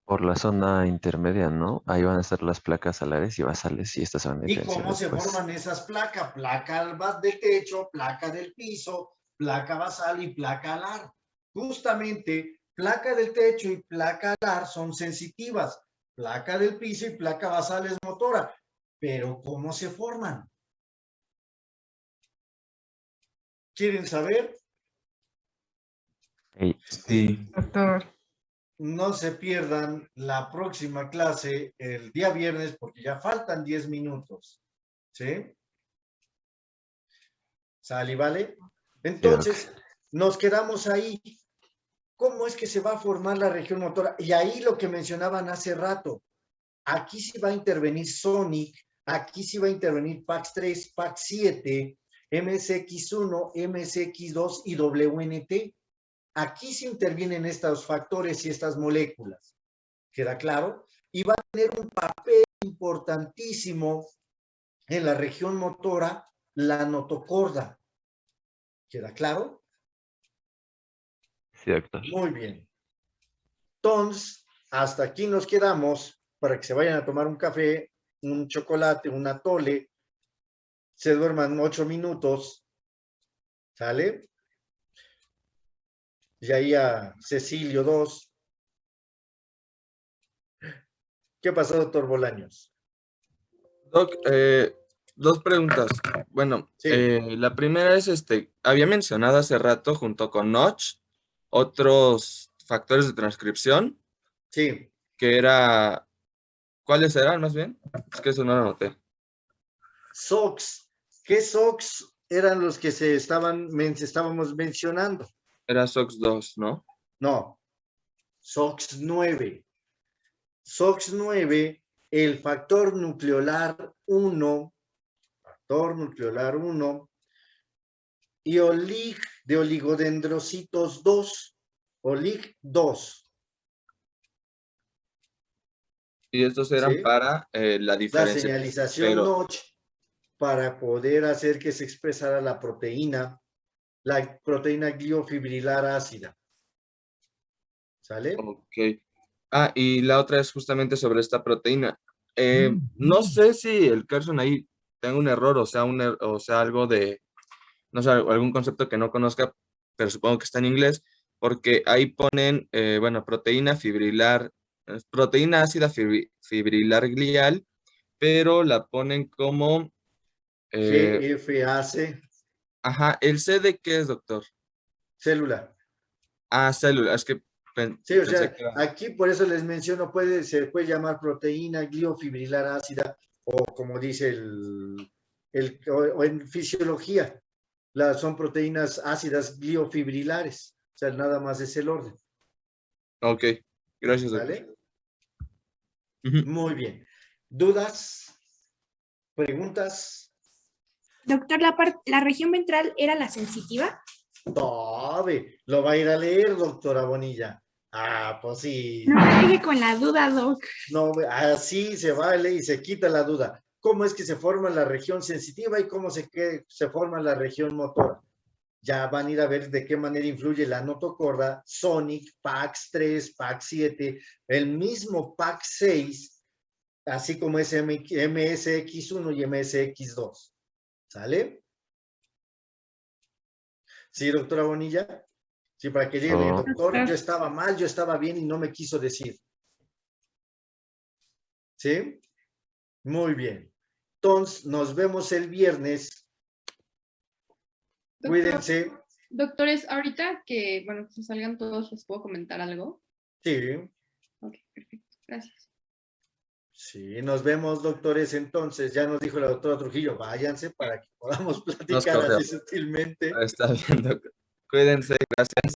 Por la zona intermedia, ¿no? Ahí van a estar las placas alares y basales y estas se van a ¿Y diferenciar cómo se después. forman esas placas? Placa del techo, placa del piso, placa basal y placa alar. Justamente, placa del techo y placa alar son sensitivas. Placa del piso y placa basal es motora. Pero ¿cómo se forman? ¿Quieren saber? Sí. Doctor. No se pierdan la próxima clase el día viernes porque ya faltan 10 minutos. ¿Sí? ¿Sale y vale? Entonces, nos quedamos ahí. ¿Cómo es que se va a formar la región motora? Y ahí lo que mencionaban hace rato. Aquí sí va a intervenir Sonic, aquí sí va a intervenir PAX3, PAX7, MSX1, MSX2 y WNT. Aquí sí intervienen estos factores y estas moléculas. ¿Queda claro? Y va a tener un papel importantísimo en la región motora, la notocorda. ¿Queda claro? Sí, doctor. Muy bien. Entonces, hasta aquí nos quedamos para que se vayan a tomar un café, un chocolate, un atole, se duerman 8 minutos, ¿sale? Y ahí a Cecilio 2. ¿Qué pasó, doctor Bolaños? Doc, dos preguntas. Bueno, la primera es, había mencionado hace rato junto con Notch otros factores de transcripción. Sí. Que era, ¿cuáles eran más bien? Es que eso no lo noté. SOX. ¿Qué SOX eran los que estábamos mencionando? Era SOX2, ¿no? No. SOX9. SOX9, el factor nucleolar 1, y OLIG de oligodendrocitos 2, OLIG 2. Y estos eran ¿Sí? para la La diferencia. señalización Notch para poder hacer que se expresara la proteína gliofibrilar ácida. ¿Sale? Ok. Ah, y la otra es justamente sobre esta proteína. No sé si el Carson ahí tenga un error, o sea, algo de, no sé, algún concepto que no conozca, pero supongo que está en inglés, porque ahí ponen, bueno, proteína fibrilar, proteína ácida fibrilar glial, pero la ponen como, GFAC, ajá, ¿el C de qué es, doctor? célula. Ah, célula, es que Sí, o pensé sea, que era- aquí por eso les menciono, se puede llamar proteína gliofibrilar ácida, o como dice o en fisiología, son proteínas ácidas gliofibrilares. O sea, nada más es el orden. Ok, gracias, doctor. ¿Vale? Muy bien. ¿Dudas? ¿Preguntas? Doctor, la región ventral era la sensitiva. Tome, lo va a ir a leer, doctora Bonilla. Ah, pues sí. No me deje con la duda, doc. No, así se vale y se quita la duda. ¿Cómo es que se forma la región sensitiva y cómo se forma la región motora? Ya van a ir a ver de qué manera influye la notocorda, Sonic, PAX3, PAX7, el mismo PAX6, así como es MSX1 y MSX2. ¿Sale? ¿Sí, doctora Bonilla? Sí, para que digan, Oh. doctor, yo estaba mal, yo estaba bien y no me quiso decir. ¿Sí? Muy bien. Entonces, nos vemos el viernes. Doctor, Cuídense. doctores, ahorita que, bueno, que salgan todos, ¿les puedo comentar algo? Sí. Ok, perfecto. Gracias. Sí, nos vemos, doctores. Entonces, ya nos dijo la doctora Trujillo, váyanse para que podamos platicar corrió. así sutilmente. Está bien, doctor. Cuídense, gracias.